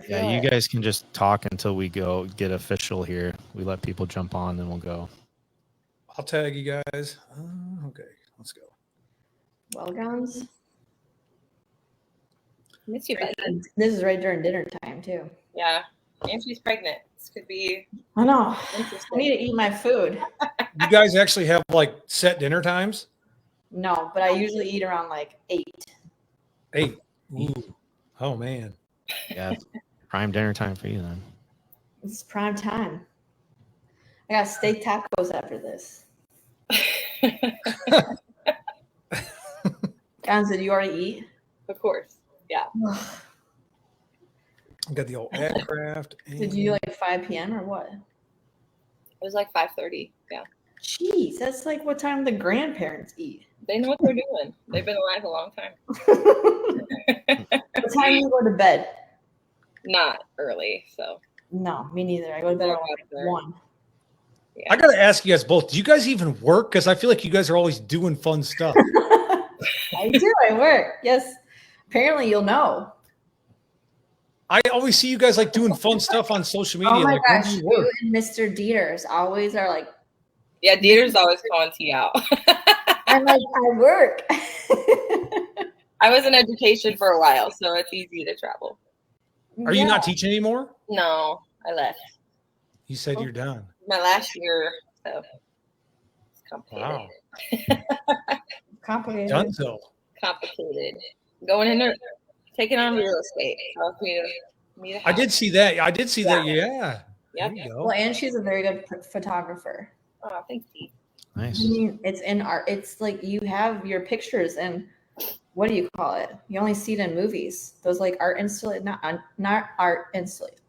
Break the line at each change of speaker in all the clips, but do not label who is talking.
Yeah, you guys can just talk until we go get official here. We let people jump on, then we'll go.
I'll tag you guys. Okay, let's go.
Well, guys.
Miss you, buddy.
This is right during dinner time, too.
Yeah. And she's pregnant. This could be
I know.
interesting.
I need to eat my food.
You guys actually have like set dinner times?
No, but I usually eat around like 8.
8. Ooh. Oh, man.
Yeah, prime dinner time for you then.
It's prime time. I got steak tacos after this. Guys, did you already eat?
Of course. Yeah.
I got the old aircraft.
Did you like 5 p.m. or what?
It was like 5:30. Yeah.
Jeez, that's like what time the grandparents eat.
They know what they're doing. They've been alive a long time.
What time do you go to bed?
Not early, so.
No, me neither. I go to bed around like 1.
Yeah.
I got to ask you guys both, do you guys even work? Because I feel like you guys are always doing fun stuff.
I do. I work. Yes. Apparently, you'll know.
I always see you guys like doing fun stuff on social media.
Oh my
like, when
gosh,
do you work?
you and Mr. Dieters always are like.
Yeah, Dieter's always calling T out.
I'm like, I work.
I was in education for a while, so it's easy to travel.
Are you not teaching anymore?
No, I left.
You said you're done.
My last year, so it's complicated.
Wow.
Complicated.
Dunzo.
Complicated. Going in there, taking on real estate. Helps me to
I did see that. I did see that. Yeah.
Yep.
There you go.
Well, and she's a very good photographer.
Oh, thanks, Steve.
Nice.
I mean, it's in art. It's like you have your pictures and what do you call it? You only see it in movies. Those like art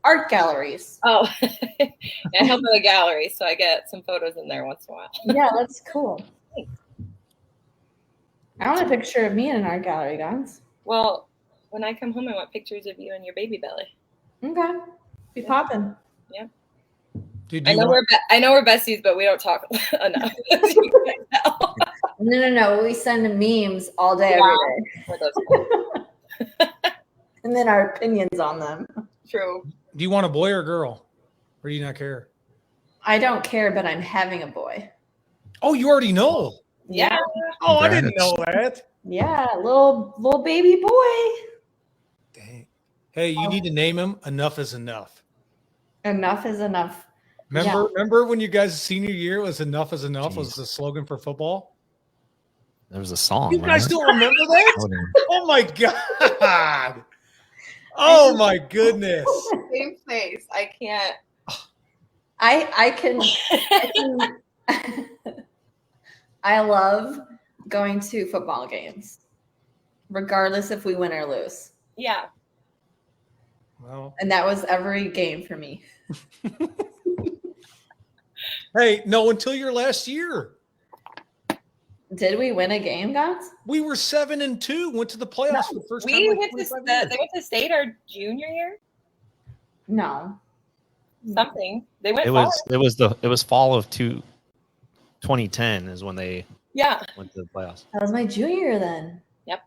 art galleries.
Oh, I help at a gallery, so I get some photos in there once in a while.
Yeah, that's cool. I want a picture of me in an art gallery, guys.
Well, when I come home, I want pictures of you and your baby belly.
Okay, be popping.
Yeah.
Dude,
I know we're besties, but we don't talk enough.
No. We send memes all day, every day. And then our opinions on them.
True.
Do you want a boy or a girl? Or do you not care?
I don't care, but I'm having a boy.
Oh, you already know.
Yeah.
Oh, I didn't know that.
Yeah, little baby boy.
Dang. Hey, you need to name him Enough is Enough.
Enough is enough.
Remember when you guys' senior year was Enough is Enough was the slogan for football?
There was a song.
You guys don't remember that? Oh my God. Oh my goodness.
Same face. I can't.
I can I love going to football games, regardless if we win or lose.
Yeah.
Well,
and that was every game for me.
Hey, no, until your last year.
Did we win a game, guys?
We were 7-2. Went to the playoffs for the first time.
They went to state our junior year.
No.
Something. They went.
It was fall of 2010 is when they went to the playoffs.
That was my junior year then.
Yep.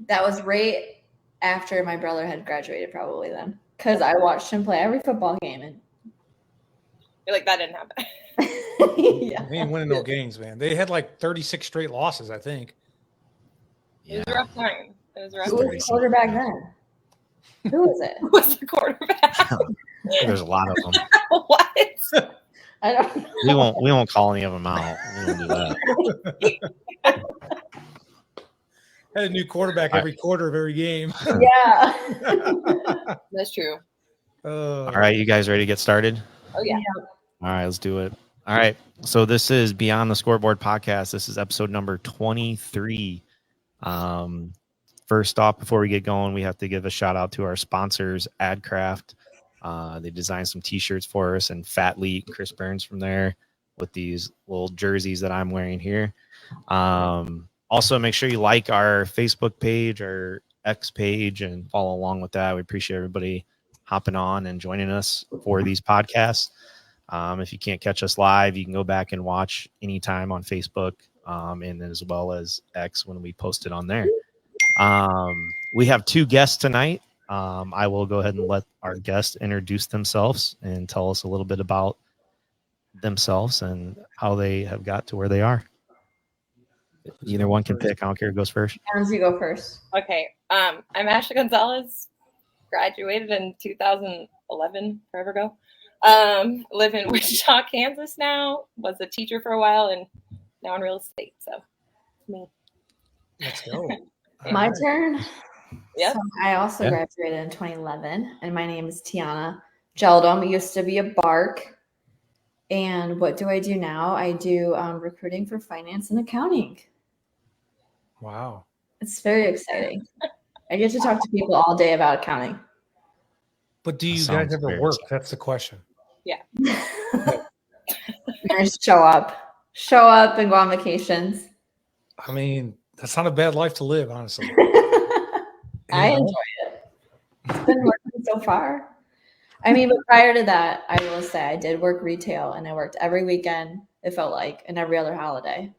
That was right after my brother had graduated, probably then, because I watched him play every football game and.
You're like, that didn't happen.
Yeah.
They ain't winning no games, man. They had like 36 straight losses, I think.
It was a rough time. It was a rough
Who was the quarterback then? Who was it?
Who was the quarterback?
There's a lot of them.
What?
I don't know.
We won't call any of them out. We don't do that.
Had a new quarterback every quarter of every game.
Yeah.
That's true.
All right, you guys ready to get started?
Oh, yeah.
All right, let's do it. All right. So this is Beyond the Scoreboard podcast. This is episode number 23. First off, before we get going, we have to give a shout out to our sponsors, AdCraft. They designed some t-shirts for us, and Fat Leet, Chris Burns from there with these little jerseys that I'm wearing here. Also, make sure you like our Facebook page, our X page, and follow along with that. We appreciate everybody hopping on and joining us for these podcasts. If you can't catch us live, you can go back and watch anytime on Facebook, and as well as X when we post it on there. We have two guests tonight. I will go ahead and let our guests introduce themselves and tell us a little bit about themselves and how they have got to where they are. Either one can pick. I don't care who goes first.
Hans, you go first.
Okay. I'm Ashley Gonzalez. Graduated in 2011, forever ago. Live in Wichita, Kansas now. Was a teacher for a while and now in real estate. So, me.
Let's go.
My turn.
Yep.
So I also graduated in 2011, and my name is Tiana. Gjedlum used to be a bark. And what do I do now? I do recruiting for finance and accounting.
Wow.
It's very exciting. I get to talk to people all day about accounting.
But do you
Sounds
guys ever
very
work?
exciting.
That's the question.
Yeah.
I just show up and go on vacations.
I mean, that's not a bad life to live, honestly.
I enjoy it. It's been working so far. I mean, but prior to that, I will say I did work retail, and I worked every weekend, it felt like, and every other holiday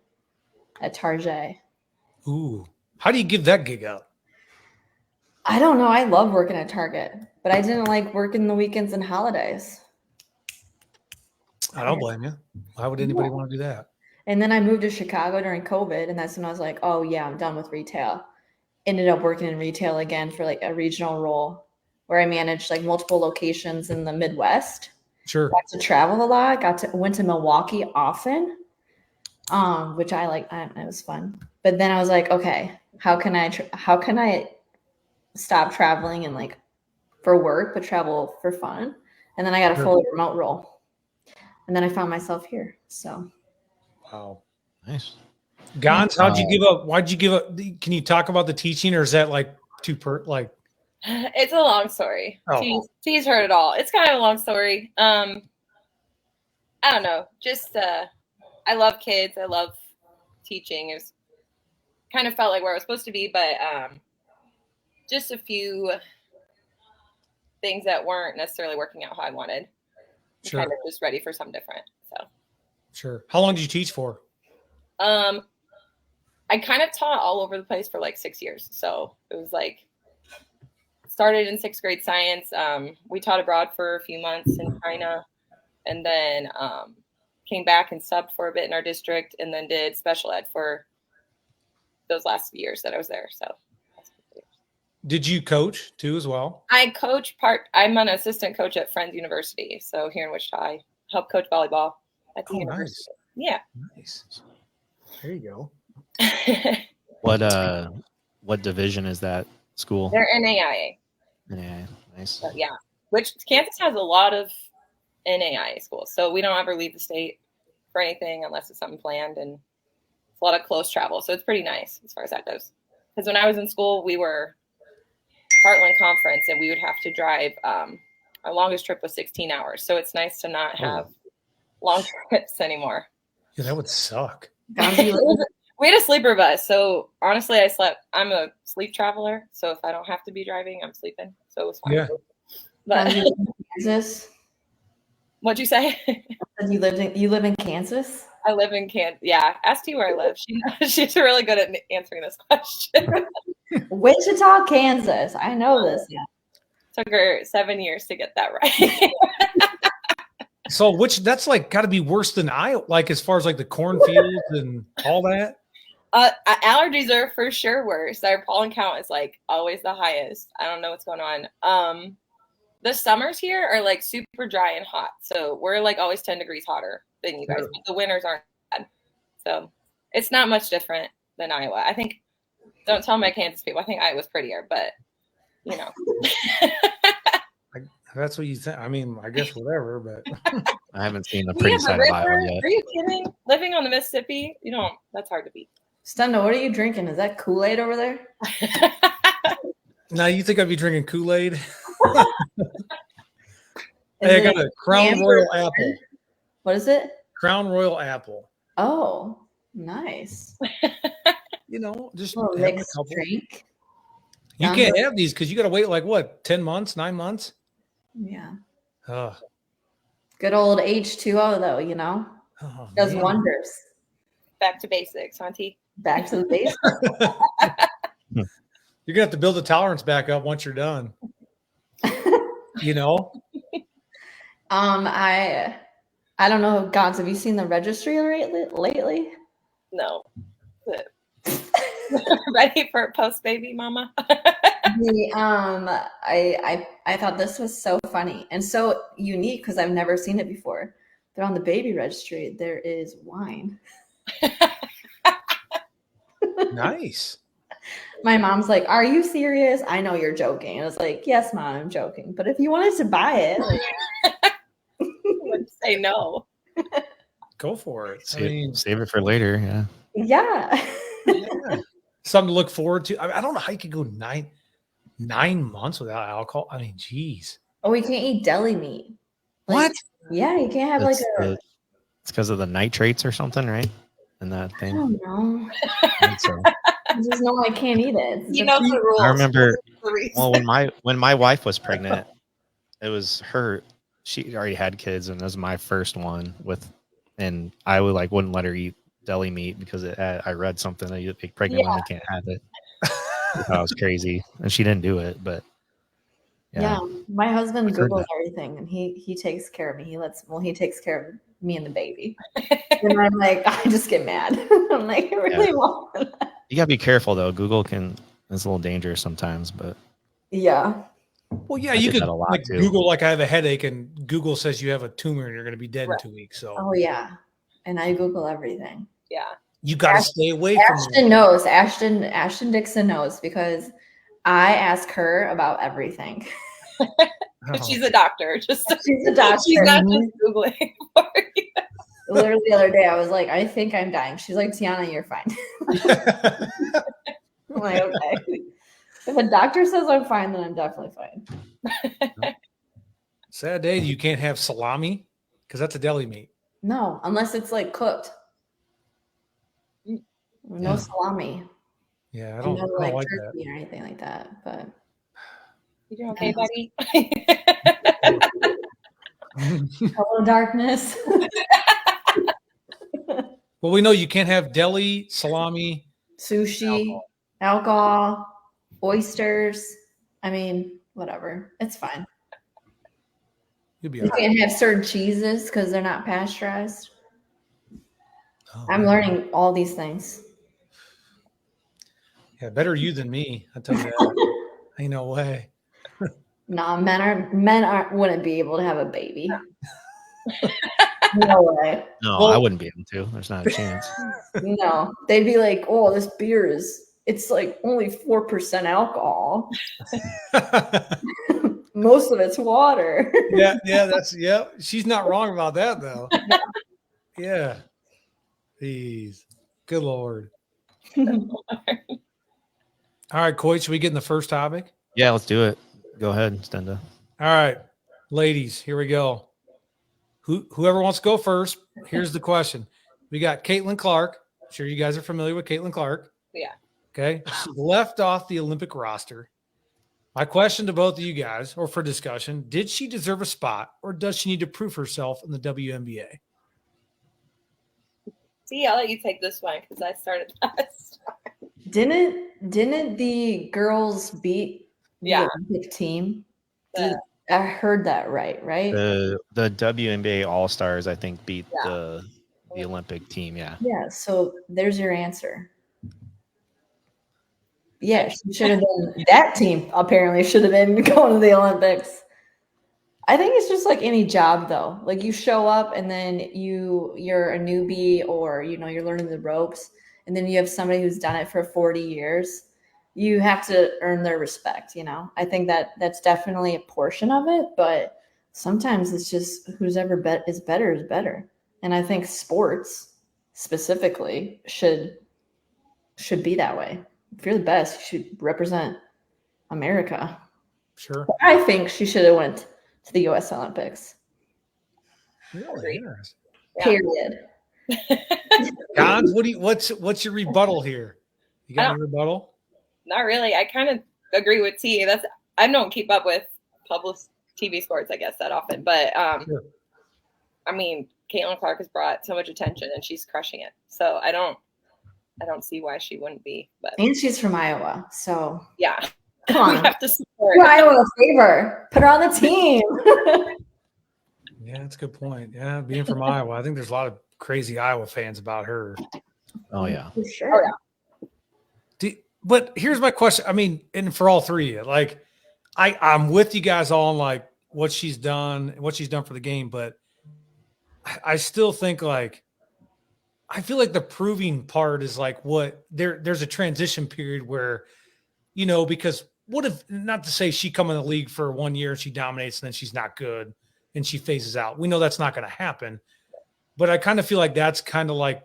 at Target.
Ooh. How do you give that gig up?
I don't know. I love working at Target, but I didn't like working the weekends and holidays.
I don't blame you. Why would anybody want to do that?
And then I moved to Chicago during COVID, and that's when I was like, oh, yeah, I'm done with retail. Ended up working in retail again for like a regional role where I managed like multiple locations in the Midwest.
Sure.
Got to travel a lot. Went to Milwaukee often, which I like. It was fun. But then I was like, okay, how can I stop traveling and like for work, but travel for fun? And then I got a fully remote role, and then I found myself here. So,
wow,
nice.
Gons, how'd you give up? Why'd you give up? Can you talk about the teaching, or is that like
It's a long story.
Oh.
T's heard it all. It's kind of a long story. I don't know. Just I love kids. I love teaching. It was kind of felt like where I was supposed to be, but just a few things that weren't necessarily working out how I wanted.
Sure.
Kind of just ready for something different. So
sure. How long did you teach for?
I kind of taught all over the place for like 6 years. So it was like started in 6th grade science. We taught abroad for a few months in China, and then came back and subbed for a bit in our district, and then did special ed for those last few years that I was there. So,
did you coach too as well?
I coach I'm an assistant coach at Friends University. So here in Wichita, I help coach volleyball at the university.
Nice.
Yeah.
Nice. There you go.
What division is that school?
They're NAIA.
Yeah, nice.
So, yeah, which Kansas has a lot of NAIA schools, so we don't ever leave the state for anything unless it's something planned, and it's a lot of close travel, so it's pretty nice as far as that goes. Because when I was in school, we were Heartland Conference, and we would have to drive. Our longest trip was 16 hours, so it's nice to not have long trips anymore.
Yeah, that would suck.
We had a sleeper bus, so honestly, I'm a sleep traveler, so if I don't have to be driving, I'm sleeping. So it was fine.
Yeah.
But Kansas?
What'd you say?
You live in Kansas?
I live in Kansas. Yeah, ask T where I live. She's really good at answering this question.
Wichita, Kansas. I know this. Yeah.
Took her 7 years to get that right.
So that's like got to be worse than Iowa, like as far as like the cornfields and all that.
Allergies are for sure worse. Our pollen count is like always the highest. I don't know what's going on. The summers here are like super dry and hot. So we're like always 10 degrees hotter than you guys. But the winters aren't bad. So it's not much different than Iowa. I think, don't tell my Kansas people, I think Iowa's prettier, but you know.
That's what you think. I mean, I guess whatever, but
I haven't seen the pretty side of Iowa yet.
Are you kidding? Living on the Mississippi, that's hard to beat.
Stendo, what are you drinking? Is that Kool-Aid over there?
Now you think I'd be drinking Kool-Aid? Hey, I got a Crown Royal Apple.
What is it?
Crown Royal Apple.
Oh, nice.
Just
a mixed drink.
You can't have these because you got to wait like what, 10 months, 9 months?
Yeah.
Oh.
Good old H2O though, does wonders.
Back to basics, Auntie.
Back to the basics.
You're gonna have to build the tolerance back up once you're done. You know?
I don't know, Gons, have you seen the registry lately?
No. Ready for post baby mama?
I thought this was so funny and so unique because I've never seen it before. They're on the baby registry. There is wine.
Nice.
My mom's like, "Are you serious?" I know you're joking. I was like, "Yes, Mom, I'm joking. But if you wanted to buy it, like,
I would say no.
Go for it.
Save it for later. Yeah.
yeah."
Yeah. Something to look forward to. I don't know how you could go 9 months without alcohol. I mean, geez.
Oh, we can't eat deli meat.
What?
Yeah, you can't have
It's because of the nitrates or something, right? And that
I
thing.
don't know.
So,
I just know I can't eat it.
You know the rules.
I remember.
The reason.
Well, when my wife was pregnant, it was her. She already had kids, and it was my first one and I wouldn't let her eat deli meat because I read something that pregnant women can't have it. That was crazy, and she didn't do it, but
Yeah, my husband
I've heard
Googles
that.
everything, and he takes care of me. He takes care of me and the baby. And I'm like, I just get mad. I'm like, I really want.
You gotta be careful though. Google it's a little dangerous sometimes, but
Yeah.
Well, yeah,
I
you
did
could
that a lot,
like
too.
Google like I have a headache, and Google says you have a tumor and you're going to be dead in 2 weeks. So
Oh yeah, and I Google everything.
Yeah.
you got to stay away from
Ashton knows. Ashton Dixon knows because I ask her about everything.
But she's a doctor. She's
a doctor.
She's not just Googling for you.
Literally the other day, I was like, I think I'm dying. She's like, Tiana, you're fine. I'm like, okay. If a doctor says I'm fine, then I'm definitely fine.
Sad day. You can't have salami because that's a deli meat.
No, unless it's like cooked. No salami.
Yeah, I
No
don't
like
like
turkey
that.
or anything like that. But
You doing okay, buddy?
hello, darkness.
Well, we know you can't have deli, salami,
Sushi, alcohol, oysters. I mean, whatever. It's fine.
You'll be
You
all right.
can't have certain cheeses because they're not pasteurized.
Oh,
I'm learning all these things.
yeah, better you than me. I tell you that. Ain't no way.
No, men wouldn't be able to have a baby. No way.
no,
Well-
I wouldn't be able to. There's not a chance.
No, they'd be like, "Oh, this beer it's like only 4% alcohol. Most of it's water."
yeah. She's not wrong about that though. Yeah. Jeez. Good Lord. All right, Coy, should we get in the first topic?
Yeah, let's do it. Go ahead, Stenda.
All right, ladies, here we go. Whoever wants to go first, here's the question. We got Caitlin Clark. I'm sure you guys are familiar with Caitlin Clark.
Yeah.
Okay. She left off the Olympic roster. My question to both of you guys, or for discussion, did she deserve a spot or does she need to prove herself in the WNBA?
See, I'll let you take this one because I started last.
Didn't the girls beat the Olympic team? I heard that right?
The WNBA All Stars, I think, beat the Olympic team. Yeah.
Yeah. So there's your answer. Yeah, she should have been. That team apparently should have been going to the Olympics. I think it's just like any job, though. Like you show up and then you're a newbie, or you're learning the ropes, and then you have somebody who's done it for 40 years. You have to earn their respect. I think that's definitely a portion of it, but sometimes it's just who's ever is better. And I think sports specifically should be that way. If you're the best, you should represent America.
Sure.
I think she should have went to the U.S. Olympics.
Really?
Yeah.
Period.
Gons, what's your rebuttal here? You got any rebuttal?
Not really. I kind of agree with T. I don't keep up with public TV sports, I guess, that often. But
Sure.
I mean, Caitlin Clark has brought so much attention and she's crushing it. So I don't see why she wouldn't be. But
And she's from Iowa, so
yeah,
come
we
on.
have to
Do Iowa a favor. Put her on the team.
Yeah, that's a good point. Yeah, being from Iowa, I think there's a lot of crazy Iowa fans about her.
Oh yeah.
For sure.
Oh, yeah.
But here's my question. I mean, and for all three of you, like I'm with you guys all on like what she's done for the game, but I still think like I feel like the proving part is like what there's a transition period where, because what if, not to say she come in the league for 1 year and she dominates and then she's not good and she phases out. We know that's not going to happen, but I kind of feel like that's kind of like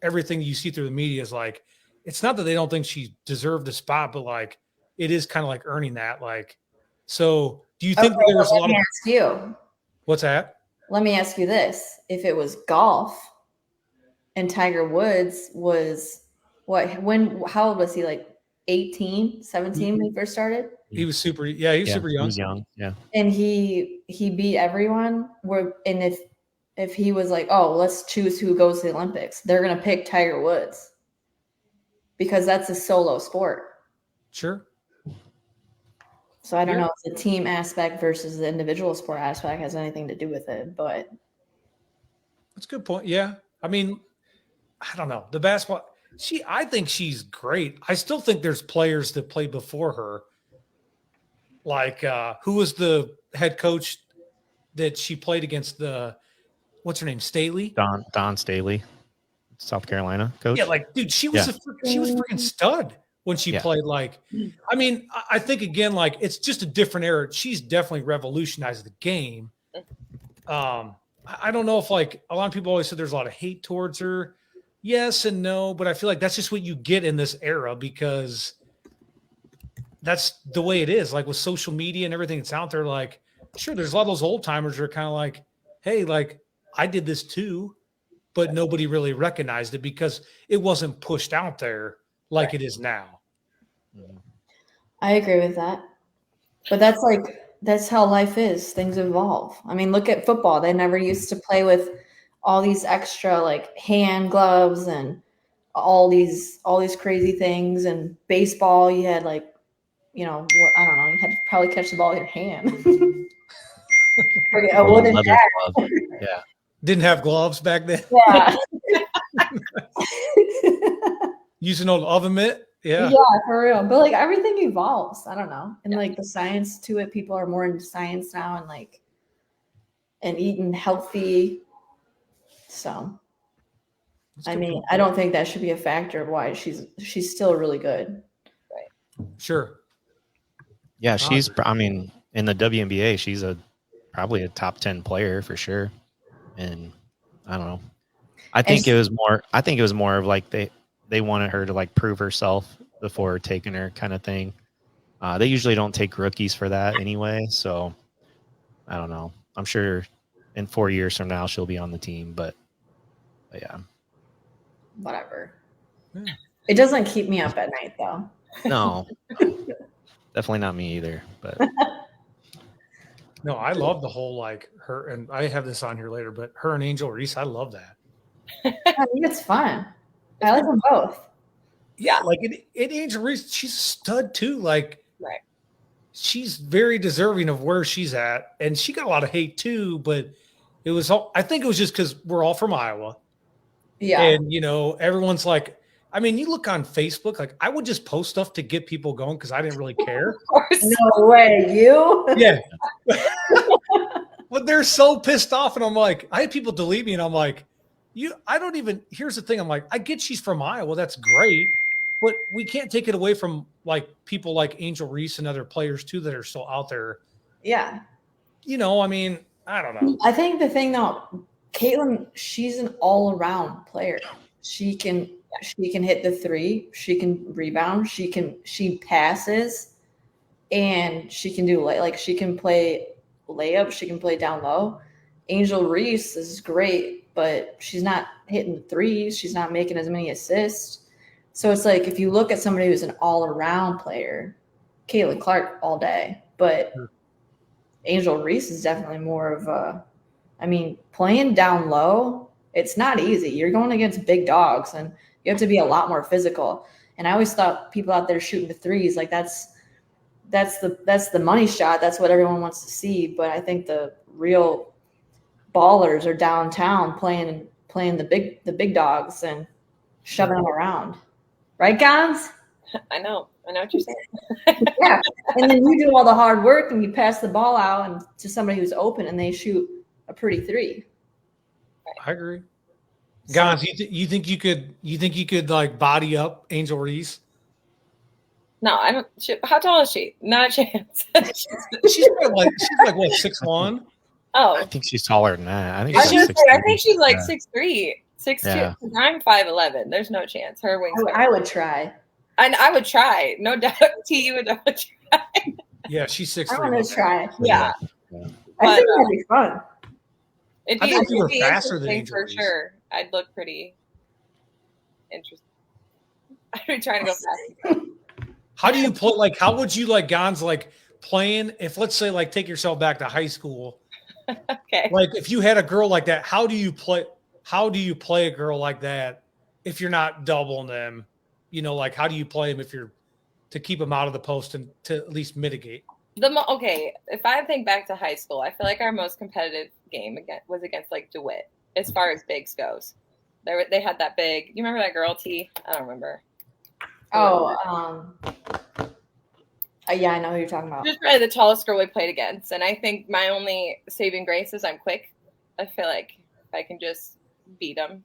everything you see through the media is like, it's not that they don't think she deserved the spot, but like, it is kind of like earning that. Like, so do you think there was a lot of,
ask you.
what's that?
Let me ask you this. If it was golf and Tiger Woods was how old was he? Like 18, 17 when he first started?
He was super young.
He was young. Yeah.
And he beat everyone. And if he was like, oh, let's choose who goes to the Olympics, they're going to pick Tiger Woods because that's a solo sport.
Sure.
So I don't know if the team aspect versus the individual sport aspect has anything to do with it, but
that's a good point. Yeah. I mean, I don't know. The basketball, I think she's great. I still think there's players that played before her. Like, who was the head coach that she played against? What's her name? Staley?
Don Staley, South Carolina coach.
Yeah, like, dude, she was freaking stud when she played. Like, I mean, I think again, like, it's just a different era. She's definitely revolutionized the game. I don't know if like a lot of people always said there's a lot of hate towards her. Yes and no, but I feel like that's just what you get in this era because that's the way it is. Like with social media and everything that's out there, like, sure, there's a lot of those old timers that are kind of like, hey, like, I did this too, but nobody really recognized it because it wasn't pushed out there like it is now.
I agree with that. But that's how life is. Things evolve. I mean, look at football. They never used to play with all these extra like hand gloves and all these crazy things. And baseball, you had like, I don't know, you had to probably catch the ball with your hand. A wooden bat.
Yeah.
Didn't have gloves back then.
Yeah.
Using old oven mitt. Yeah.
Yeah, for real. But like everything evolves. I don't know. And like the science to it, people are more into science now and like and eating healthy. So I mean, I don't think that should be a factor of why she's still really good.
Right.
Sure.
Yeah, I mean, in the WNBA, she's probably a top 10 player for sure. And I don't know. I think it was more of like they wanted her to like prove herself before taking her kind of thing. They usually don't take rookies for that anyway. So I don't know. I'm sure in 4 years from now she'll be on the team, but yeah.
Whatever.
Yeah.
It doesn't keep me up at night though.
No. Definitely not me either. But
no, I love the whole like her, and I have this on here later, but her and Angel Reese, I love that.
I think it's fun. I like them both.
Yeah, like it Angel Reese, she's a stud too. Like,
right.
She's very deserving of where she's at, and she got a lot of hate too. But it was all, I think it was just because we're all from Iowa.
Yeah,
and everyone's like, I mean, you look on Facebook, like I would just post stuff to get people going because I didn't really care.
Of course.
No way, you?
Yeah. But they're so pissed off, and I'm like, I had people delete me, and I'm like, here's the thing, I'm like, I get she's from Iowa, that's great, but we can't take it away from like people like Angel Reese and other players too that are still out there.
Yeah.
I mean, I don't know.
I think the thing though, Caitlin, she's an all-around player. She can hit the three, she can rebound, she passes, and she can do like she can play layup, she can play down low. Angel Reese is great, but she's not hitting threes, she's not making as many assists. So it's like if you look at somebody who's an all-around player, Caitlin Clark all day, but Angel Reese is definitely more of playing down low, it's not easy. You're going against big dogs and you have to be a lot more physical. And I always thought people out there shooting the threes, like that's that's the money shot. That's what everyone wants to see. But I think the real ballers are downtown playing the big dogs and shoving them around. Right, Gons?
I know what you're saying.
Yeah. And then you do all the hard work and you pass the ball out and to somebody who's open and they shoot a pretty three.
I agree. Guys, you think you could like body up Angel Reese?
No, I don't. How tall is she? Not a chance.
she's like what, 6'1"?
Oh,
I think she's taller than that. I think
she's like 6'3", 6'2".
Yeah.
I'm 5'11". There's no chance. Her wingspan.
I would try.
I would try, no doubt. T, you would try.
Yeah, she's 6'3".
I want to try.
Yeah.
I think that'd be fun.
It'd
I think you were
be
faster than
interesting
Angel
for
Reese.
sure. I'd look pretty interesting. I'd be trying to go fast.
How do you play? Like, how would you like Gons like playing? If let's say like take yourself back to high school.
Okay.
Like if you had a girl like that, how do you play? How do you play a girl like that if you're not doubling them? You know, like how do you play them if you're to keep them out of the post and to at least mitigate?
Okay, if I think back to high school, I feel like our most competitive game was against like DeWitt as far as bigs goes. They had that big. You remember that girl T? I don't remember.
Oh, yeah, I know who you're talking about.
She's probably the tallest girl we played against, and I think my only saving grace is I'm quick. I feel like if I can just beat them,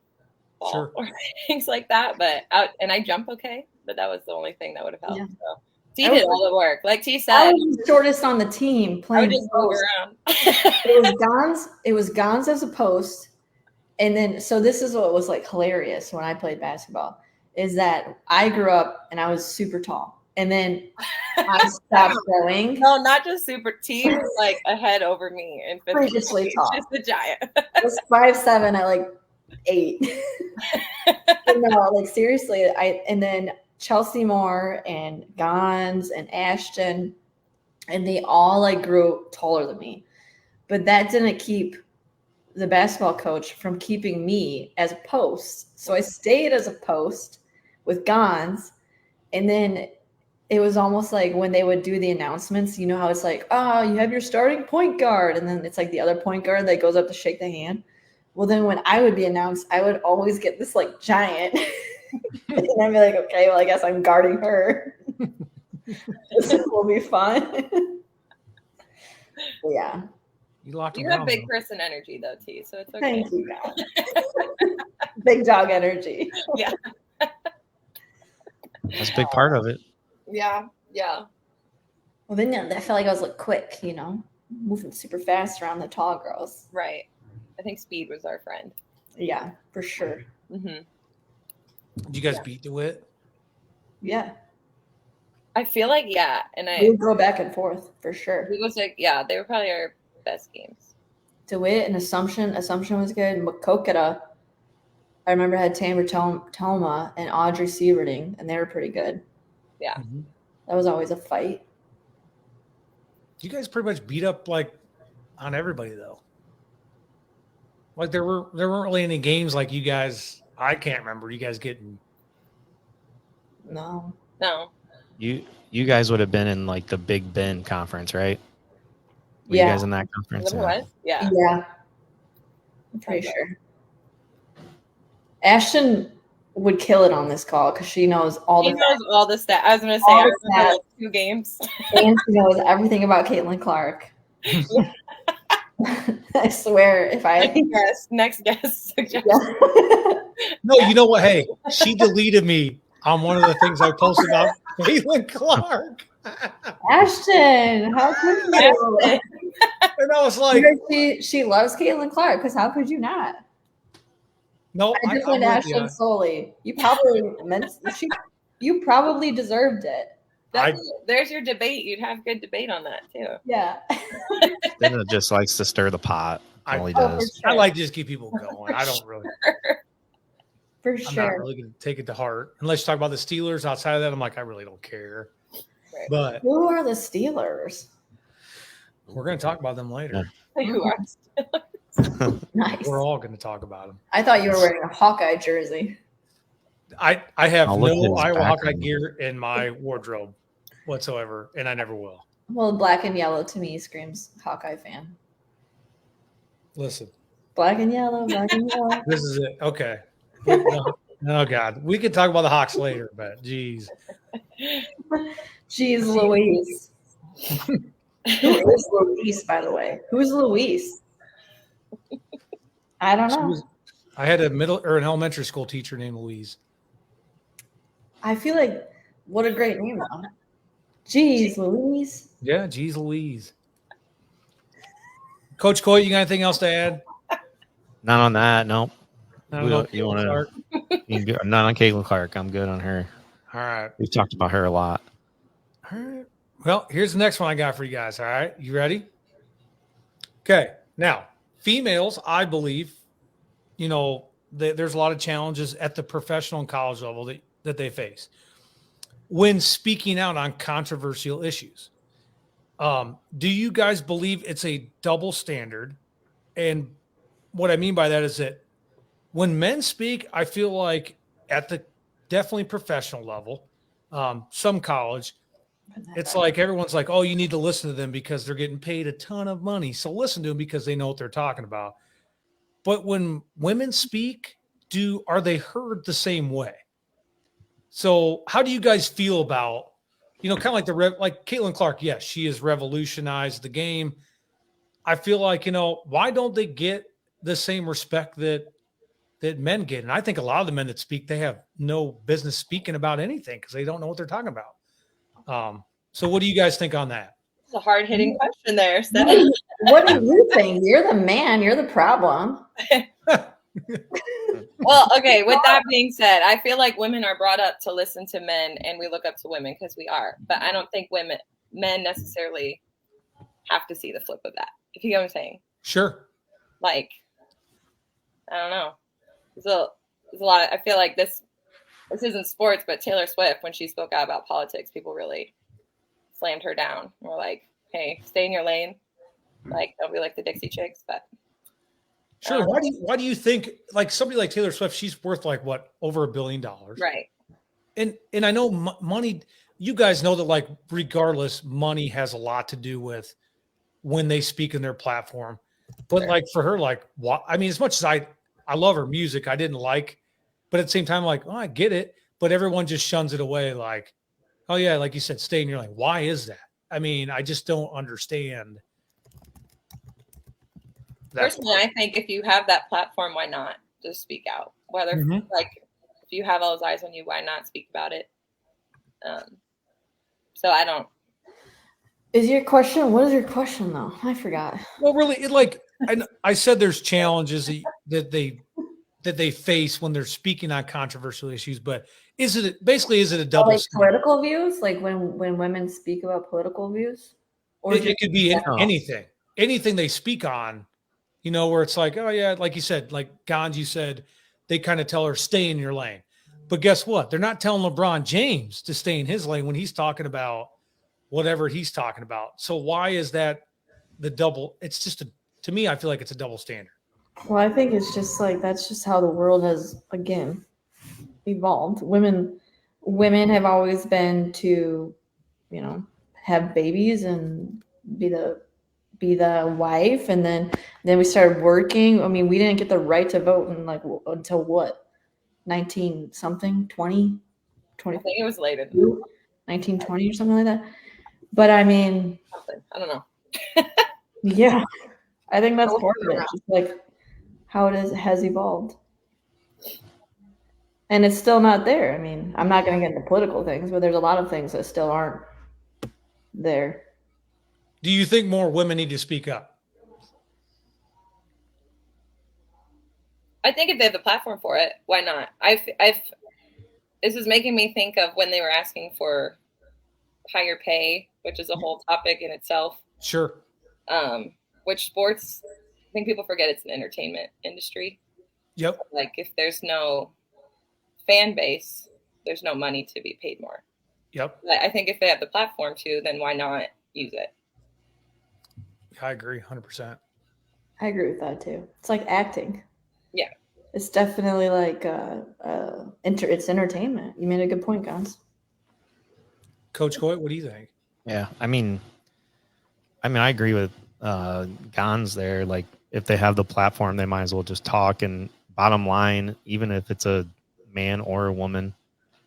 Sure.
or things like that. But and I jump okay, but that was the only thing that would have helped.
Yeah.
So T did all the work, like T
I
said.
was the shortest on the team
I
playing.
would just move around.
It was Gons as a post. And then, so this is what was like hilarious when I played basketball is that I grew up and I was super tall. And then I stopped growing.
No, not just super. T was like a head over me in fifth
Freakishly
grade.
tall.
Just a giant.
I was 5'7" at like 8. No, like seriously. And then Chelsea Moore and Gons and Ashton, and they all like grew taller than me. But that didn't keep the basketball coach from keeping me as a post. So I stayed as a post with Gons. And then it was almost like when they would do the announcements, you know how it's like, oh, you have your starting point guard. And then it's like the other point guard that goes up to shake the hand. Well, then when I would be announced, I would always get this like giant. And I'd be like, okay, well, I guess I'm guarding her. This will be fun. Yeah.
You
have big person energy though, T. So it's okay.
Thank you, guys. Big dog energy.
Yeah.
That's a big part of it.
Yeah.
Well, then I felt like I was like quick, you know, moving super fast around the tall girls.
Right. I think speed was our friend.
Yeah, for sure.
Mm-hmm.
Did you guys beat DeWitt?
Yeah.
I feel like and
We would go back and forth for sure.
it was like they were probably our best games.
DeWitt and Assumption was good. Makokata, I remember had Tamara Toma and Audrey Sieverding, and they were pretty good.
Yeah.
Mm-hmm.
That was always a fight.
You guys pretty much beat up like on everybody though. Like there weren't really any games like you guys. I can't remember you guys getting.
No.
You guys would have been in like the Big Ben conference, right? Were
Yeah.
you guys in that conference?
Is that what it was? Yeah.
Yeah. I'm pretty sure. Ashton would kill it on this call because she knows all
He
the
knows all the stats. I was going to say,
All
I
the
remember like 2 games.
and she knows everything about Caitlin Clark. I swear, if I
Next guest suggestion.
yeah.
No, you know what? Hey, she deleted me on one of the things I posted about Caitlin Clark.
Ashton, how could you?
And I was like,
She loves Caitlin Clark because how could you not?
no,
I
I'm
defend
with
Ashton
you.
solely. You probably you probably deserved it.
There's your debate. You'd have good debate on that too.
Yeah.
Then just likes to stir the pot. All he
Oh,
does.
for
I
sure.
like to just keep people going. I don't really.
For
I'm not
sure.
really going to take it to heart unless you talk about the Steelers. Outside of that, I'm like, I really don't care.
Right.
But
Who are the Steelers?
we're going to talk about them later.
Who are
Nice.
We're all going to talk about them.
I thought you were wearing a Hawkeye jersey.
I have
I'll look at
no
his
Iowa
back
Hawkeye
end.
gear in my wardrobe. whatsoever, and I never will.
Well, black and yellow to me screams Hawkeye fan.
Listen,
Black and yellow, black and yellow.
this is it. Okay. Oh God, we could talk about the Hawks later, but geez,
Jeez Louise. Who is Louise, by the way? Who's Louise? I don't know.
I had an elementary school teacher named Louise.
I feel like what a great name though. Jeez Louise.
Yeah, geez Louise. Coach Coy, you got anything else to add?
Not on that. Nope.
I don't know.
You want to? Not on Caitlin Clark. I'm good on her.
All right.
We've talked about her a lot.
All right. Well, here's the next one I got for you guys. All right. You ready? Okay. Now, females, I believe, there's a lot of challenges at the professional and college level that they face when speaking out on controversial issues. Do you guys believe it's a double standard? And what I mean by that is that when men speak, I feel like at the definitely professional level, some college, it's like everyone's like, oh, you need to listen to them because they're getting paid a ton of money. So listen to them because they know what they're talking about. But when women speak, are they heard the same way? So how do you guys feel about, kind of like Caitlin Clark? Yes, she has revolutionized the game. I feel like, why don't they get the same respect that men get? And I think a lot of the men that speak, they have no business speaking about anything because they don't know what they're talking about. So what do you guys think on that?
It's a hard-hitting question there, Steph.
What do you think? You're the man. You're the problem.
Well, okay, with that being said, I feel like women are brought up to listen to men and we look up to women because we are. But I don't think men necessarily have to see the flip of that. If you know what I'm saying.
Sure.
Like, I don't know. There's a lot of, I feel like this isn't sports, but Taylor Swift, when she spoke out about politics, people really slammed her down. We're like, hey, stay in your lane. Like, don't be like the Dixie Chicks, but
sure. Why do you think like somebody like Taylor Swift, she's worth like what, over $1 billion?
Right.
And I know money, you guys know that like regardless, money has a lot to do with when they speak in their platform. But like for her, like what, I mean, as much as I love her music, I didn't like, but at the same time, like, oh, I get it. But everyone just shuns it away. Like, oh yeah, like you said, stay in your lane. Why is that? I mean, I just don't understand.
Personally, I think if you have that platform, why not just speak out? Whether like if you have all those eyes on you, why not speak about it? So I don't.
Is your question? What is your question though? I forgot.
Well, really, I said there's challenges that they face when they're speaking on controversial issues, but is it a double
like political views? Like when women speak about political views,
or it could be anything they speak on. Where it's like, oh yeah, like you said, like Gonz, you said, they kind of tell her stay in your lane, but guess what? They're not telling LeBron James to stay in his lane when he's talking about whatever he's talking about. So why is that the double? It's just to me, I feel like it's a double standard.
Well, I think it's just like that's just how the world has again evolved. Women have always been to, have babies and be the wife, and then we started working. I mean, we didn't get the right to vote until what, 19 something, 20. I
think it was later.
1920 or something like that. But I mean,
I don't know.
Yeah, I think that's part of it. Just like how it has evolved. And it's still not there. I mean, I'm not going to get into political things, but there's a lot of things that still aren't there.
Do you think more women need to speak up?
I think if they have the platform for it, why not? This is making me think of when they were asking for higher pay, which is a whole topic in itself.
Sure.
Which sports, I think people forget it's an entertainment industry.
Yep.
Like if there's no fan base, there's no money to be paid more.
Yep.
But I think if they have the platform to, then why not use it?
I agree 100%.
I agree with that too. It's like acting.
Yeah.
It's definitely like it's entertainment. You made a good point, Gonz.
Coach Coit, what do you think?
Yeah, I mean, I agree with Gons there. Like, if they have the platform, they might as well just talk. And bottom line, even if it's a man or a woman,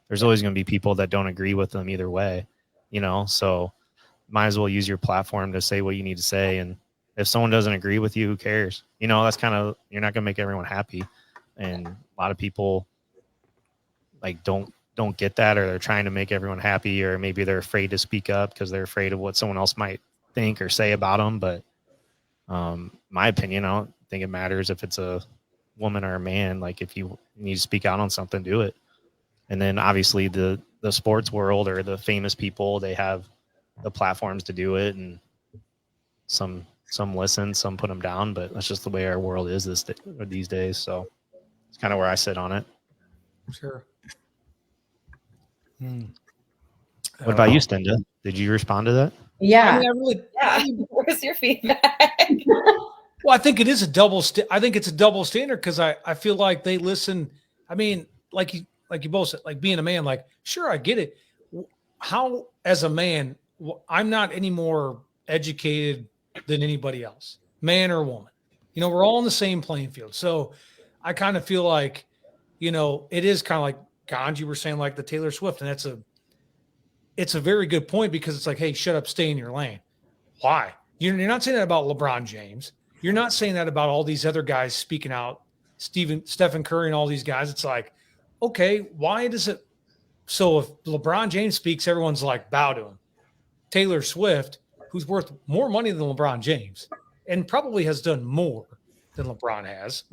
there's always going to be people that don't agree with them either way, you know? So might as well use your platform to say what you need to say. And if someone doesn't agree with you, who cares? You know, that's kind of, you're not going to make everyone happy. And a lot of people like don't get that, or they're trying to make everyone happy, or maybe they're afraid to speak up because they're afraid of what someone else might think or say about them. But my opinion, I don't think it matters if it's a woman or a man. Like, if you need to speak out on something, do it. And then obviously the sports world or the famous people, they have the platforms to do it, and some listen, some put them down, but that's just the way our world is these days. So it's kind of where I sit on it.
Sure.
What about you, Stenda? Did you respond to that?
Yeah.
Where's your feedback?
Well, I think it is a double. I think it's a double standard, because I feel like they listen. I mean, like you both said, like being a man, like, sure, I get it. How, as a man, I'm not any more educated than anybody else, man or woman. You know, we're all on the same playing field. So I kind of feel like, you know, it is kind of like Gons, you were saying, like the Taylor Swift, and it's a very good point, because it's like, hey, shut up, stay in your lane. Why? You're not saying that about LeBron James. You're not saying that about all these other guys speaking out, Stephen Curry and all these guys. It's like, okay, why does it? So if LeBron James speaks, everyone's like, bow to him. Taylor Swift, who's worth more money than LeBron James and probably has done more than LeBron has,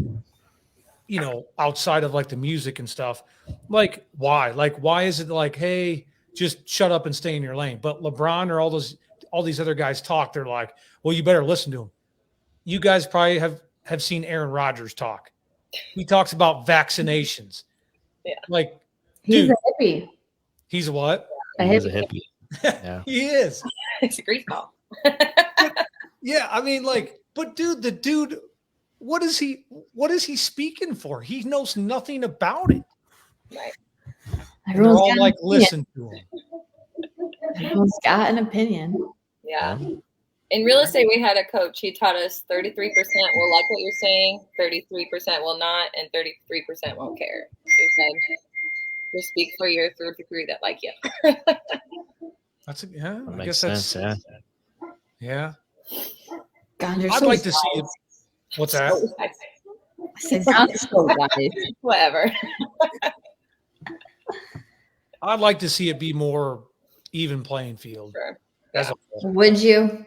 you know, outside of like the music and stuff. Like, why? Like, why is it like, hey, just shut up and stay in your lane? But LeBron or all these other guys talk, they're like, well, you better listen to him. You guys probably have seen Aaron Rodgers talk. He talks about vaccinations.
Yeah.
Like,
He's
dude,
a hippie.
he's a what?
He's a hippie. Yeah.
He is.
It's a grease ball.
Yeah, I mean, like, but dude, the dude, what is he speaking for? He knows nothing about it.
Right.
And they're all like, listen to him.
Everyone's got an opinion.
Yeah. In real estate, we had a coach. He taught us 33% will like what you're saying, 33% will not, and 33% won't care. So he said, just speak for your 33 that like you.
That's yeah.
That
I
makes
guess
sense.
that's
Yeah.
God, you're
I'd
so
like to
wise.
see it. What's that?
I said, God, you're so wise.
Whatever.
I'd like to see it be more even playing field.
Sure.
As a whole.
Would you?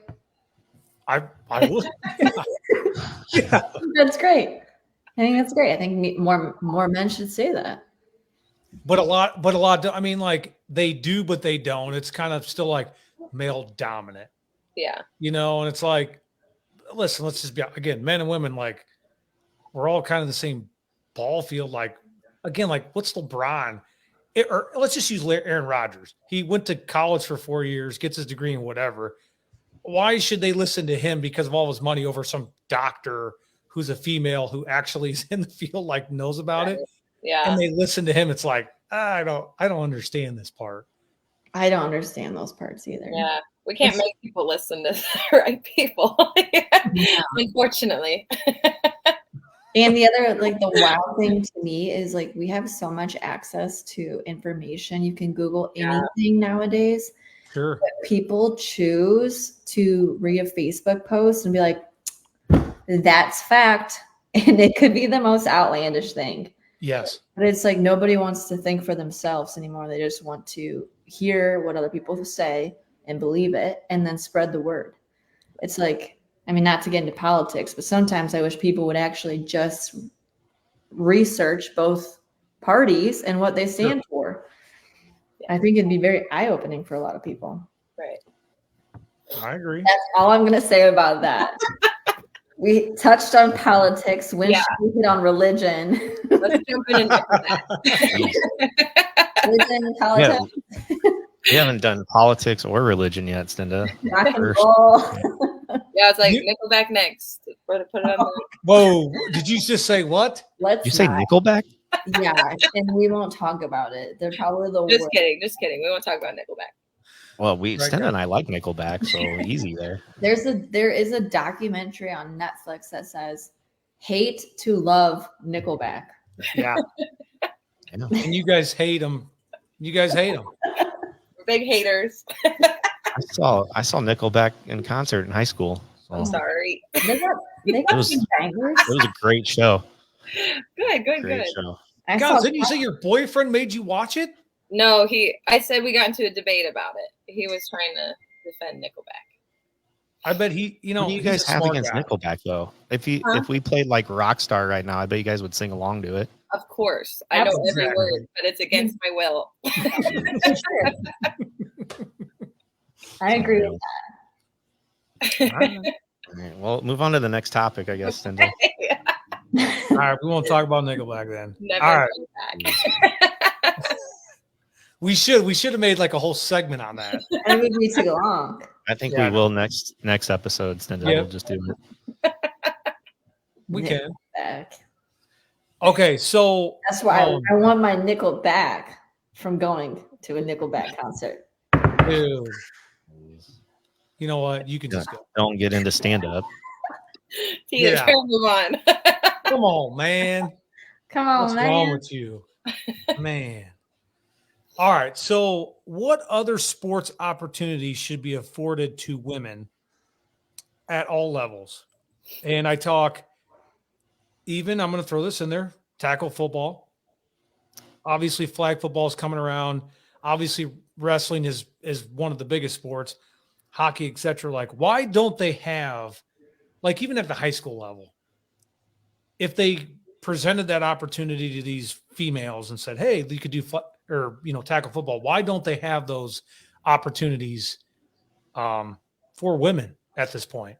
I would. Yeah.
That's great. I think that's great. I think more men should say that.
But a lot. I mean, like, they do, but they don't. It's kind of still like male dominant,
Yeah.
you know. And it's like, listen, let's just be, again, men and women, like, we're all kind of the same ball field. Like, again, like, what's LeBron? Or let's just use Aaron Rodgers. He went to college for 4 years, gets his degree in whatever. Why should they listen to him because of all his money over some doctor who's a female who actually is in the field, like, knows about it?
Yeah.
And they listen to him. It's like, I don't understand this part.
I don't understand those parts either.
Yeah. We can't make people listen to the right people.
Yeah.
Unfortunately.
And the other, like, the wild thing to me is, like, we have so much access to information. You can Google anything nowadays.
Sure.
But people choose to read a Facebook post and be like, that's fact. And it could be the most outlandish thing.
Yes.
But it's like nobody wants to think for themselves anymore. They just want to hear what other people say and believe it and then spread the word. It's like, I mean, not to get into politics, but sometimes I wish people would actually just research both parties and what they stand for. I think it'd be very eye-opening for a lot of people.
Right.
I agree.
That's all I'm going to say about that. We touched on politics. When should we hit on religion?
Let's jump in and get that.
Religion, politics.
We haven't done politics or religion yet, Stenda.
Rock and roll.
Yeah, it's like Nickelback next. Put it on the
Whoa. Did you just say what?
Let's
You say
not.
Nickelback?
Yeah, and we won't talk about it. They're probably the
Just
worst.
kidding. We won't talk about Nickelback.
Well,
Right,
Sten
guys?
and I like Nickelback, so easy there.
There is a documentary on Netflix that says "Hate to Love Nickelback."
Yeah.
Yeah.
And you guys hate them. You guys hate them.
We're big haters.
I saw Nickelback in concert in high school. So
I'm sorry.
They got
It was-
some bangers.
it was a great show.
Good.
Great show.
I
God,
saw
didn't you say your boyfriend made you watch it?
No, I said we got into a debate about it. He was trying to defend Nickelback.
I bet he,
What do you
he's
guys
a
have
smart
against
guy.
Nickelback though? If
Huh?
we played like Rockstar right now, I bet you guys would sing along to it.
Of course. I know every
Exactly.
word, but it's against my will.
For sure. I agree with
All right, well, move on to the next topic, I guess, Stendhal.
All right, we won't talk about Nickelback then.
Never
All right,
going back.
we should have made like a whole segment on that.
that. And we need to go long.
I think
Yeah,
we will next episode, Stendhal.
Yep.
We'll just do it.
We can.
Nickelback.
Okay, so
That's why
um,
I want my nickel back from going to a Nickelback concert.
dude, you know what? You can just go.
Don't get into stand up.
Tina,
Yeah.
try to move on.
Come on, man.
Come on,
What's
man.
wrong with you, man? All right. So, what other sports opportunities should be afforded to women at all levels? And I talk even, I'm going to throw this in there, tackle football. Obviously, flag football is coming around. Obviously, wrestling is one of the biggest sports, hockey, etc. Like, why don't they have, like, even at the high school level, if they presented that opportunity to these females and said, "Hey, you could do tackle football," why don't they have those opportunities for women at this point?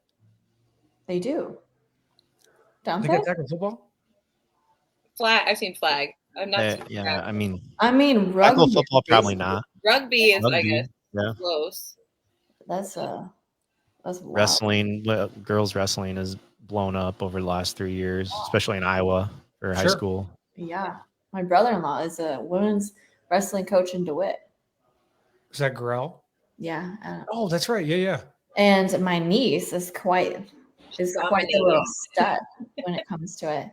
They do. Don't
They
they?
got tackle football.
Flag. I've seen flag. I'm not. seen
Yeah,
flag.
I mean,
I mean,
tackle
rugby.
football probably not.
Rugby is, I
Rugby,
guess,
yeah.
close.
That's wild.
Wrestling, girls wrestling has blown up over the last 3 years, especially in Iowa for high
Sure.
school.
Yeah, my brother-in-law is a women's wrestling coach in DeWitt.
Is that Grell?
Yeah,
Oh, that's right. Yeah.
and my niece is quite the little stud when it comes to it.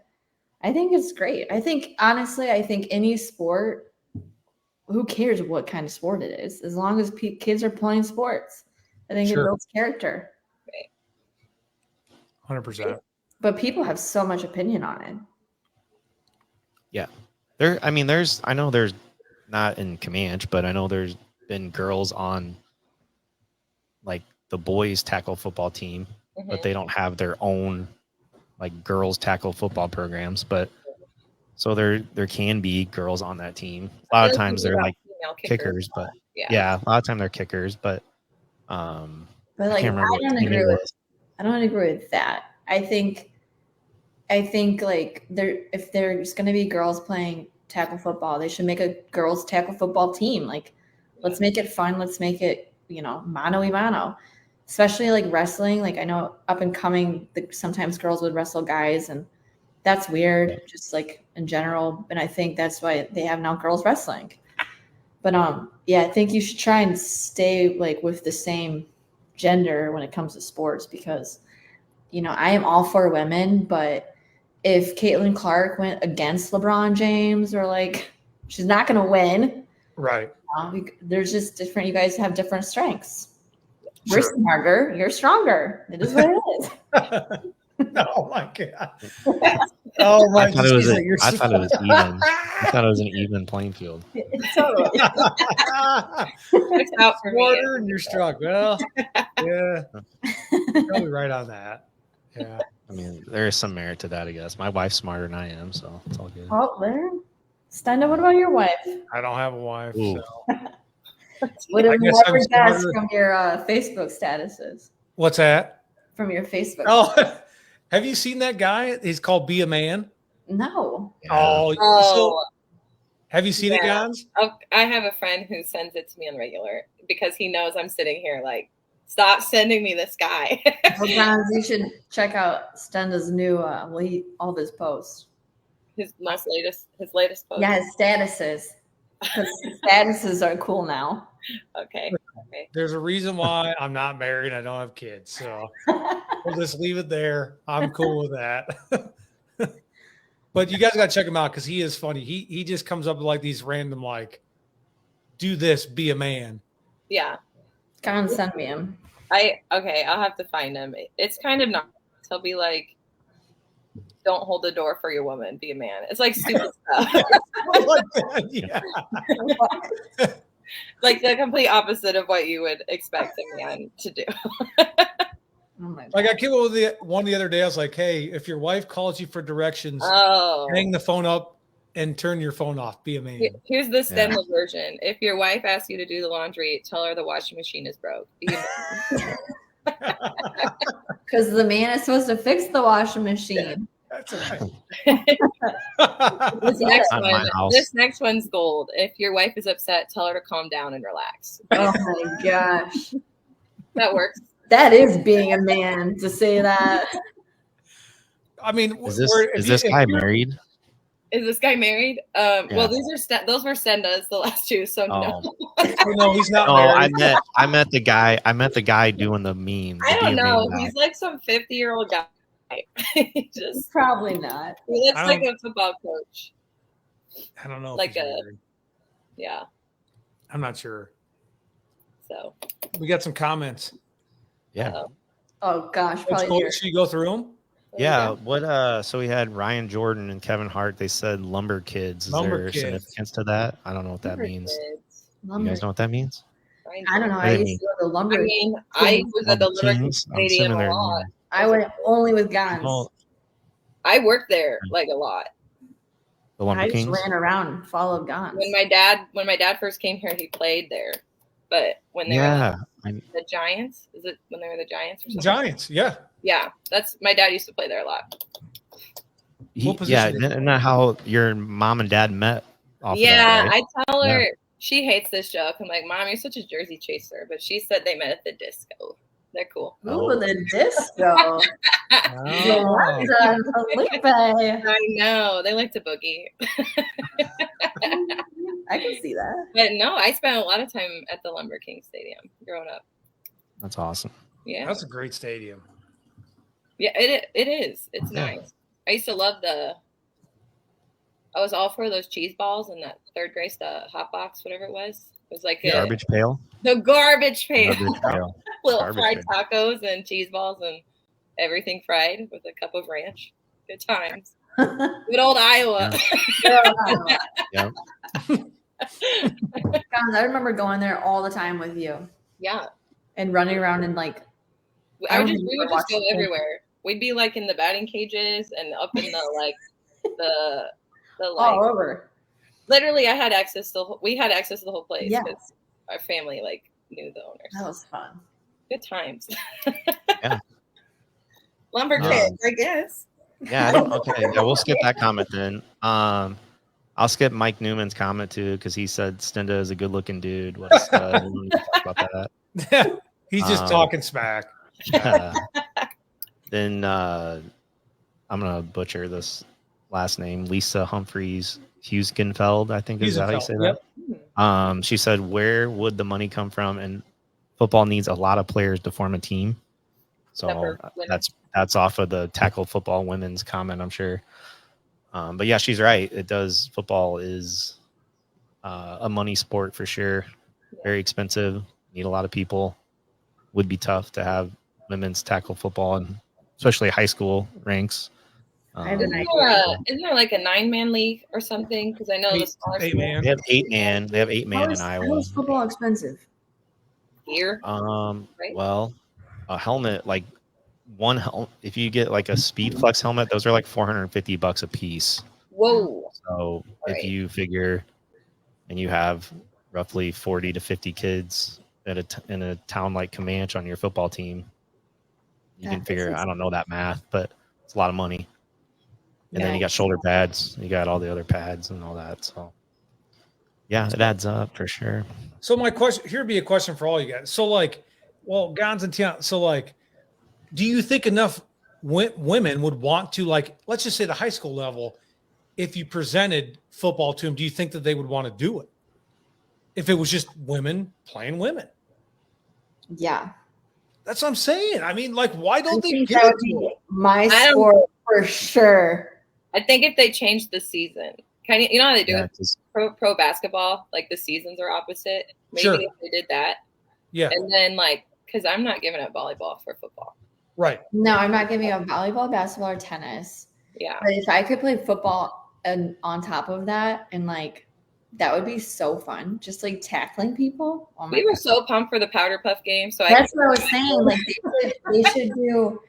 I think it's great. I think honestly, any sport, who cares what kind of sport it is, as long as kids are playing sports, I think
Sure.
it builds character.
100%.
But people have so much opinion on it.
I know there's not in Camanche, but I know there's been girls on like the boys tackle football team, but they don't have their own like girls tackle football programs. But so there can be girls on that team. A lot of times they're like kickers, but yeah, a lot of time they're kickers, but
But like, I
can't remember what
don't
team
agree
it
with.
was.
I don't agree with that. I think like if there's going to be girls playing tackle football, they should make a girls tackle football team. Like, let's make it fun. Let's make it, mano y mano. Especially like wrestling. Like, I know up and coming, sometimes girls would wrestle guys, and that's weird. Just like in general, and I think that's why they have now girls wrestling. But I think you should try and stay like with the same gender when it comes to sports, because I am all for women, but if Caitlin Clark went against LeBron James, or like, she's not going to win.
Right.
There's just different. You guys have different strengths.
Sure.
We're smarter. You're stronger. It is what it is.
Oh my god. Oh my.
I thought it was even. I thought it was an even playing field.
It's totally.
It's out for me.
Smarter and you're strong. Well, yeah. Probably right on that. Yeah.
I mean, there is some merit to that, I guess. My wife's smarter than I am, so it's all good.
Oh, there. Stenda, what about your wife?
I don't have a wife.
Ooh.
So.
What
I
have
guess
you
I'm
ever guessed
smarter.
from your Facebook statuses?
What's that?
From your Facebook.
Oh, have you seen that guy? He's called Be a Man.
No.
Yeah.
Oh,
Oh,
so have you seen it,
Yeah.
Gons?
I have a friend who sends it to me on regular because he knows I'm sitting here like, stop sending me this guy.
Well, John, you should check out Stenda's new all of his posts.
his latest post.
Yeah, his statuses. Because his statuses are cool now.
Okay. Okay.
There's a reason why I'm not married. I don't have kids, so we'll just leave it there. I'm cool with that. But you guys got to check him out because he is funny. He just comes up with like these random like, do this, be a man.
Yeah.
Come and send me him.
I'll have to find him. It's kind of not. He'll be like, don't hold the door for your woman, be a man. It's like stupid stuff.
Yeah.
Like the complete opposite of what you would expect a man to do.
Oh my
Like I
God.
came up with one the other day. I was like, hey, if your wife calls you for directions,
Oh.
hang the phone up and turn your phone off. Be a man.
Here's the STEM version. If your wife asks you to do the laundry, tell her the washing machine is broke. Be a man.
Because the man is supposed to fix the washing machine.
That's right.
This next
Not my house.
this next one's gold. If your wife is upset, tell her to calm down and relax.
Oh my gosh.
That works.
That is being a man to say that.
I mean,
Is this guy married?
Is this guy married? Well, these are those were Sendas, the last two. So no.
No, he's not
No,
married.
I meant the guy doing the meme.
I
the
don't
be a
know.
man guy.
He's like some 50-year-old guy. He just
Probably not.
he looks
I
like
don't-
a football coach.
I don't know. If
like
he's
a-
married.
Yeah.
I'm not sure.
So
We got some comments.
Yeah.
Oh gosh,
Let's
probably.
go,
yours.
should you go through them?
there you
Yeah.
go.
What so we had Ryan Jordan and Kevin Hart. They said lumber kids. Is
Lumber
there
kids.
significance to that? I don't know what that
Lumber
means.
kids.
You
Lumber.
guys know what that means?
Fine.
I don't know.
What
I
do they
used to go to the lumber.
I mean, I was at the
Lumber
Lumber
Kings? I'm
Stadium
assuming
a
they're
lot.
I went only with guns.
Well,
I worked there like a lot.
the Lumber
I just
Kings.
ran around, followed guns.
When my dad first came here, he played there. But when they
Yeah.
were the Giants, is it when they were the Giants or something?
Giants, yeah.
Yeah, that's my dad used to play there a lot.
What position did-
Isn't that how your mom and dad met? Off
Yeah,
of that, right?
I tell her she hates this joke. I'm like, Mom, you're such a Jersey chaser. But she said they met at the disco. They're cool.
Ooh, the disco. Yolanda, Felipe.
I know they like to boogie.
I can see that.
But no, I spent a lot of time at the Lumber King Stadium growing up.
That's awesome.
Yeah,
That's a great stadium.
yeah, it is. It's
Yeah.
nice. I used to love I was all for those cheese balls and that third grade hot box, whatever it was. It was like
Garbage pail.
the garbage pail,
Garbage pail.
little
Garbage
fried
pail.
tacos and cheese balls and everything fried with a cup of ranch. Good times.
Guns,
Good old Iowa.
Yeah.
I remember going there all the time with you
Yeah,
and running around and like
we
I
would
remember
just go
watching-
everywhere. We'd be like in the batting cages and up in the like the like
all over.
literally I had access to we had access to the whole place
Yeah.
because our family like knew the owners.
That was fun.
Good times.
Yeah.
Lumber
Um,
kids, I guess.
Yeah, I don't. Okay, yeah, we'll skip that comment then. I'll skip Mike Newman's comment too because he said Stenda is a good-looking dude. What a stud. We don't need to talk about that.
He's just talking smack.
Then I'm gonna butcher this last name, Lisa Humphreys Hughesgenfeld, I think is how you say
Yep.
that. She said, "Where would the money come from?" And football needs a lot of players to form a team. So
Except for women.
that's off of the tackle football women's comment, I'm sure. But yeah, she's right. It does. Football is a money sport for sure. Very expensive. Need a lot of people. Would be tough to have women's tackle football and especially high school ranks.
I have an
Isn't there like a 9-man league or something? Because I know the smaller
Eight
schools
man.
They have 8-man. They have 8-man in
How
Iowa.
is football expensive?
here. Right?
Well, a helmet like if you get like a Speed Flex helmet, those are like $450 a piece.
Whoa.
So
Right.
if you figure, and you have roughly 40 to 50 kids in a town like Camanche on your football team, you can
That
figure.
is
I don't know that math, but it's a lot of money. And then you
Yeah.
got shoulder pads, you got all the other pads and all that. So yeah, it adds up for sure.
So my question here'd be a question for all you guys. So like, well, Gons and Tiana. So like, do you think enough women would want to like, let's just say the high school level, if you presented football to them, do you think that they would want to do it? if it was just women playing women.
Yeah.
That's what I'm saying. I mean, like, why don't they
think
give
that
it
would
to
be
them?
my
I don't-
sport for sure.
I think if they changed the season, kind of, you know how they do
Yeah,
it
'cause-
pro basketball, like the seasons are opposite. Maybe
Sure.
if they did that,
Yeah,
and then like, because I'm not giving up volleyball for football.
right.
No, I'm not giving up volleyball, basketball, or tennis.
Yeah,
But if I could play football and on top of that, and like that would be so fun. Just like tackling people. Oh my
we were
God.
so pumped for the powder puff game. So
That's what I was saying. Like they should do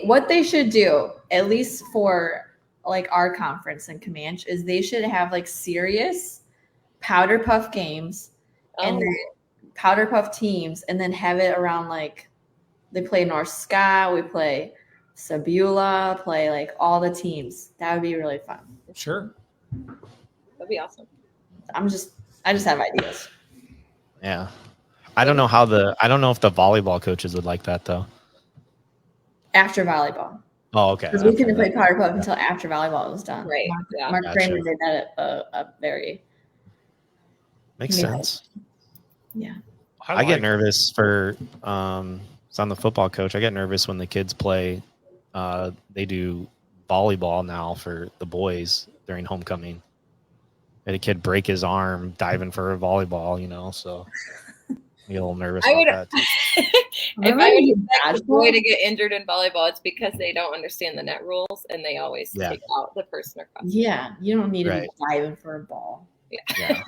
what they should do, at least for like our conference in Camanche, is they should have like serious powder puff games and then powder puff teams, and then have it around like they play North Scott, we play Sabula, play like all the teams. That would be really fun.
Sure.
that'd be awesome.
I just have ideas.
Yeah. I don't know if the volleyball coaches would like that though.
After volleyball.
Oh, okay.
Because we
After
couldn't play
that.
powder puff until after volleyball was done.
Right. Yeah.
Mark
Gotcha.
Kramer did that a very
Makes
Yeah.
sense.
yeah.
I get nervous for so I'm the football coach. I get nervous when the kids play. They do volleyball now for the boys during homecoming. Had a kid break his arm diving for a volleyball, so I get a little nervous
I
about
would-
that. Too.
If
Remember
I would
you
expect a
dodgeball?
boy to get injured in volleyball, it's because they don't understand the net rules and they always
Yeah.
take out the person across.
Yeah, you don't need to
Right.
be diving for a ball.
Yeah.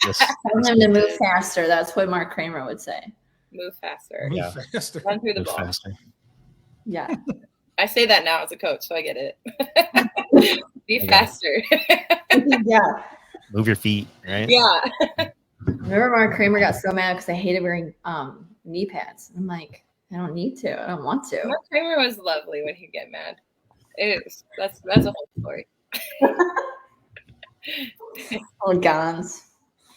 This,
Tell him to move faster. That's what Mark Kramer would say.
Move faster.
Move
Yeah.
faster.
Run through the
move
ball.
faster.
Yeah.
I say that now as a coach, so I get it. Be
Okay.
faster.
yeah.
Move your feet, right?
Yeah.
Remember Mark Kramer got so mad because I hated wearing knee pads. I'm like, I don't need to. I don't want to.
Mark Kramer was lovely when he'd get mad. That's a whole story.
Oh, Gons.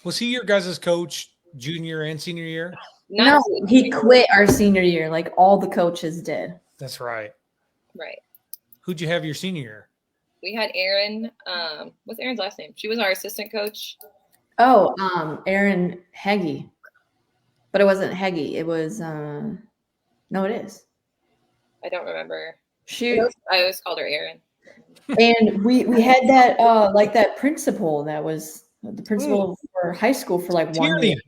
Was he your guys' coach junior and senior year?
No, he quit our senior year, like all the coaches did.
That's right.
Right.
Who'd you have your senior year?
We had Erin. What's Erin's last name? She was our assistant coach.
Oh, Aaron Heggie. But it wasn't Heggie. It was no, it is.
I don't remember.
She
I always called her Erin.
and we had that like that principal that was the principal for high school for like 1 year.
Tierney.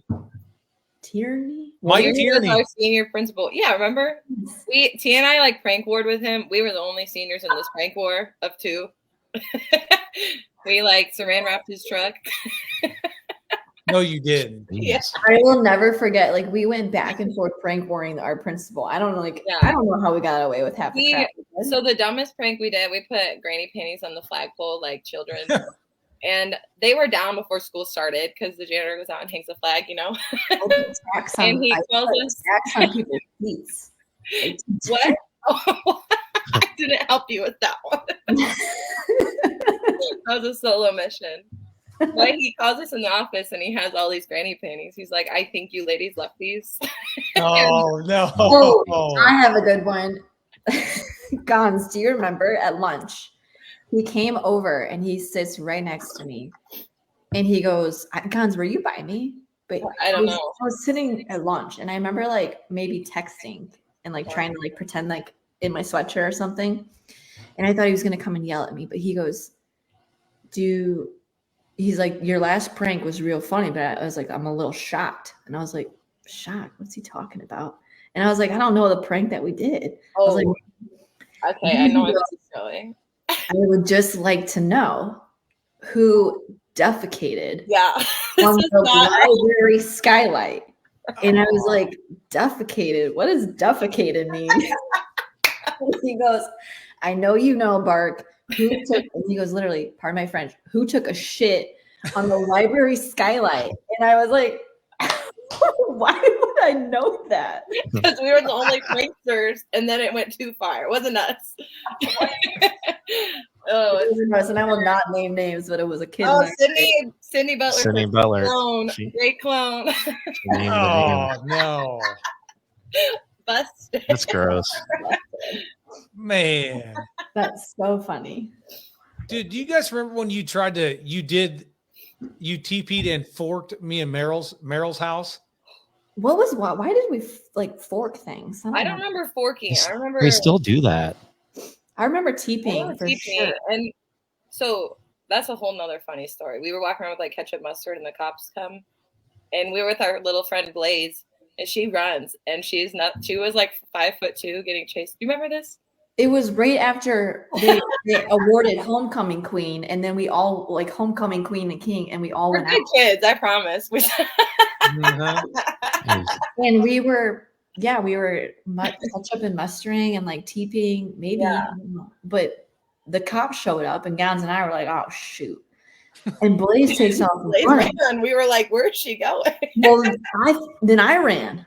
Tierney?
Mike
Tierney
Tierney.
was our senior principal. Yeah, remember? Tia and I like prank warred with him. We were the only seniors in this prank war of two. We like saran wrapped his truck.
No, you didn't.
Yeah.
I will never forget. Like we went back and forth prank warring our principal. I don't know,
Yeah.
I don't know how we got away with half the crap. we did.
So the dumbest prank we did, we put granny panties on the flagpole like children. And they were down before school started because the janitor goes out and hangs the flag,
I put tacks on-
And he
I
calls
put
us-
tacks on people's feet.
What? Oh, I didn't help you with that one. That was a solo mission. But he calls us in the office and he has all these granny panties. He's like, I think you ladies left these.
Oh, no.
Oh, I have a good one. Gons, do you remember at lunch? He came over and he sits right next to me. And he goes, Gons, were you by me? But
I don't know.
I was sitting at lunch and I remember like maybe texting and like trying to like pretend like in my sweatshirt or something. And I thought he was going to come and yell at me, but he goes, he's like, your last prank was real funny, but I was like, I'm a little shocked. And I was like, shocked? What's he talking about? And I was like, I don't know the prank that we did. I was like,
Okay, I know where this is going.
I would just like to know who defecated
Yeah.
on
This is
the
not-
library skylight. And I was like, defecated? What does defecated mean? He goes, I know you know, Bark. Who took, and he goes, literally, pardon my French, who took a shit on the library skylight? And I was like, why would I know that?
Because we were the only pranksters, and then it went too far. It wasn't us.
And I will not name names, but it was a kid.
Oh,
in my grade.
Sydney Butler.
Sydney Butler.
Clone.
She-
Great clone.
She named the name.
Oh, no.
Busted.
That's gross.
Man.
That's so funny.
Dude, do you guys remember when you did you TP'd and forked me and Meryl's house.
Why did we like fork things?
I don't remember forking. I remember
They still do that.
I remember TPing for
TPing.
sure.
And so that's a whole nother funny story. We were walking around with like ketchup mustard and the cops come. And we were with our little friend Blaze, and she runs, and she was like 5'2" getting chased. Do you remember this?
It was right after they awarded homecoming queen, and then we all like homecoming queen and king, and we all
We're
went
good
out.
kids, I promise.
And we were ketchup and mustering and like TPing, maybe,
Yeah.
I don't know. But the cops showed up, and Gons and I were like, "Oh shoot!" And Blaze takes off running.
And we were like, "Where's she going?"
Well, then I ran.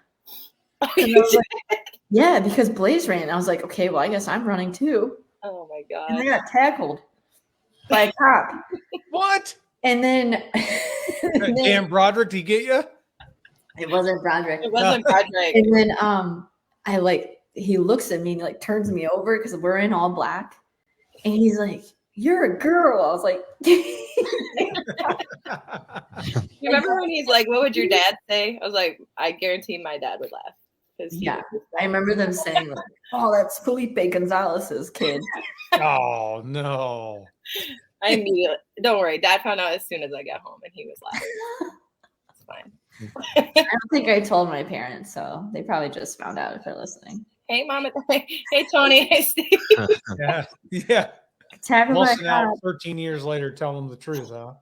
Oh,
And I was like, yeah, because Blaze ran. I was like, okay, well, I guess I'm running too.
oh my
And I
god!
got tackled by a cop.
What?
And then,
Damn, Broderick, did he get you?
it wasn't Broderick.
It wasn't Broderick.
And then he looks at me and like turns me over because we're in all black. And he's like, "You're a girl." I was like,
You remember when he's like, "What would your dad say?" I was like, "I guarantee my dad would laugh."
yeah. I remember them saying like, "Oh, that's Felipe Gonzalez's kid."
Oh no.
I immediately, don't worry. Dad found out as soon as I got home, and he was laughing. It's fine.
I don't think I told my parents, so they probably just found out if they're listening.
Hey, Mom. Hey, Tony. Hey, Steve.
Yeah. Yeah.
Tackled by a
Busting out
cop.
13 years later, telling them the truth, huh?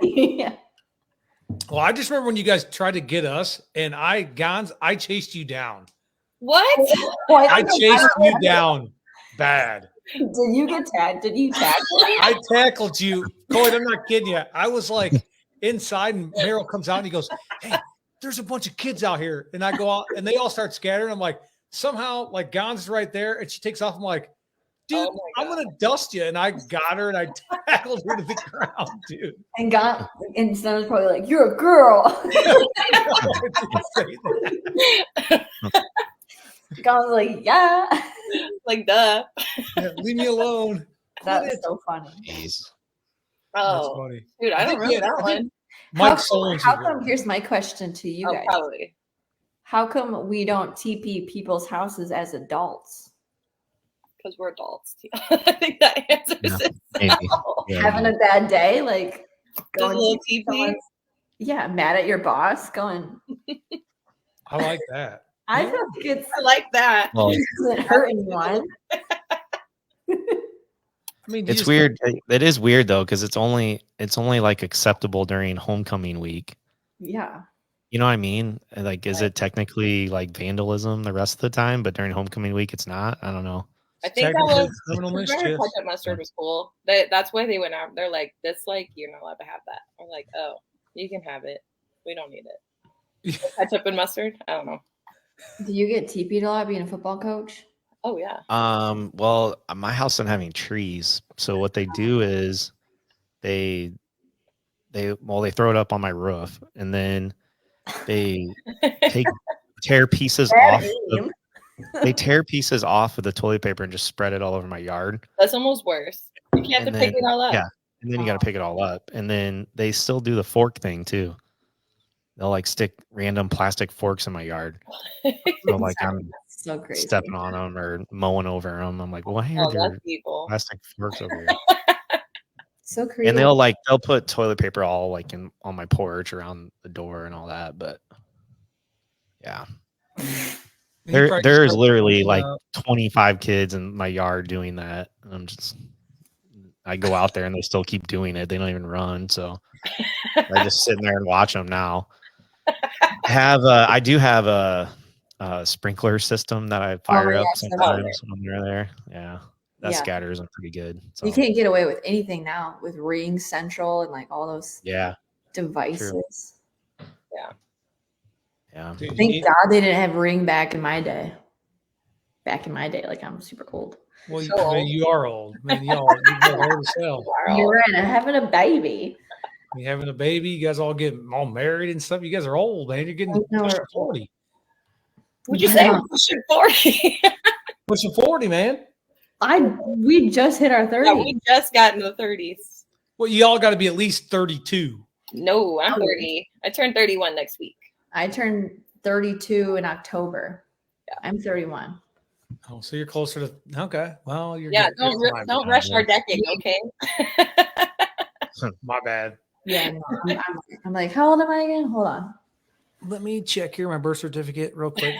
Yeah.
Well, I just remember when you guys tried to get us, and I chased you down.
What?
Well,
I chased you down bad.
Did you get tagged? Did you tag me?
I tackled you. Coyd, I'm not kidding you. I was like inside, and Meryl comes out and he goes, "Hey, there's a bunch of kids out here." And I go out, and they all start scattering. I'm like, somehow, like, Gonz is right there, and she takes off. I'm like, dude,
Oh my
I'm going to dust you. And I got her, and I tackled her to the ground, dude.
And Stan was probably like, "You're a girl." Gon was like, "Yeah."
Like, duh.
Yeah, leave me alone.
That was so funny.
Jeez.
That's
Oh,
funny.
dude, I don't remember that
I think
one.
Mike Solon's
How come? Here's my question to you
Oh,
guys:
probably.
how come we don't TP people's houses as adults?
Because we're adults. I think that answers
Yeah,
it.
maybe. Yeah.
Having a bad day, like
Just a
going
little
to
TP.
someone's- yeah, mad at your boss, going.
I like that.
I feel like it's
I like that.
Well,
it doesn't hurt anyone.
I mean, you
it's
just-
weird. It is weird though, because it's only like acceptable during homecoming week.
Yeah.
You know what I mean? Like, is it technically like vandalism the rest of the time, but during homecoming week it's not? I don't know.
I think that
Technically,
was
criminal
remember
mischief.
ketchup mustard was cool. That's why they went out. They're like, this, like, you're not allowed to have that. I'm like, oh, you can have it. We don't need it. Ketchup and mustard? I don't know.
Do you get TP'd a lot being a football coach?
Oh yeah.
Well, my house doesn't have any trees, so what they do is they throw it up on my roof, and then they tear pieces off. They tear pieces off of the toilet paper and just spread it all over my yard.
That's almost worse. You can't have to pick it all up.
Yeah, and then you got to pick it all up, and then they still do the fork thing too. They'll like stick random plastic forks in my yard. So like I'm
So crazy.
stepping on them or mowing over them. I'm like, why
Oh,
are there
that's evil.
plastic forks over here?
So crazy.
And they'll put toilet paper all like on my porch around the door and all that. But yeah, there's literally like 25 kids in my yard doing that. And I go out there and they still keep doing it. They don't even run. So I just sitting there and watch them now. I do have a sprinkler system that I fire up sometimes when they're there. Yeah. That scatters them pretty good. So.
You can't get away with anything now with Ring Central and like all those devices.
True.
Yeah.
Thank God they didn't have Ring back in my day. Like I'm super old.
Well, you are old. Man, you're old as hell.
You're right. I'm having a baby.
You're having a baby. You guys all get all married and stuff. You guys are old, man. You're getting pushing 40.
Would you say we're pushing 40?
Pushing 40, man.
We just hit our 30s.
Yeah, we just got into the 30s.
Well, you all got to be at least 32.
No, I'm 30. I turn 31 next week.
I turned 32 in October.
Yeah.
I'm 31.
Oh, so you're closer to. Okay. Well, you're.
Yeah,
good.
don't rush our decade, okay?
My bad.
Yeah, no, I'm like, how old am I again? Hold on.
Let me check here my birth certificate real quick.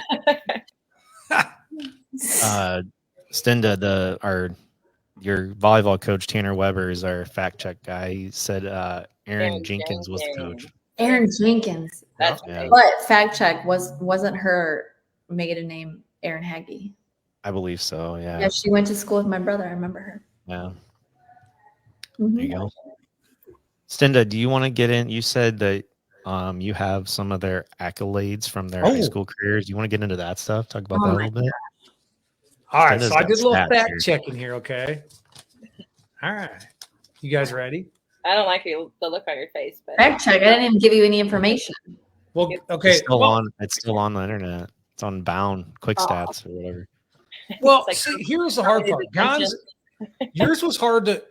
Stenda, your volleyball coach Tanner Weber is our fact check guy. He said Aaron Jenkins was the coach.
Aaron Jenkins.
That's
Yeah.
right.
But fact check, wasn't her maiden name Aaron Haggy?
I believe so.
Yeah,
Yeah.
she went to school with my brother. I remember her.
Yeah.
Mhm.
There you go. Stenda, do you want to get in? You said that you have some of their accolades from their high school careers. You want to get into that stuff? Talk about that a little bit.
All right,
Stenda's
so I
got
did a little
stats
fact
here.
checking here. Okay. All right, you guys ready?
I don't like the look on your face, but
Fact check. I didn't even give you any information.
Well, okay.
It's still on. It's still on the internet. It's on Bound, Quick Stats, or whatever.
Well,
It's
see, here's the hard part. Gonz, yours was hard to.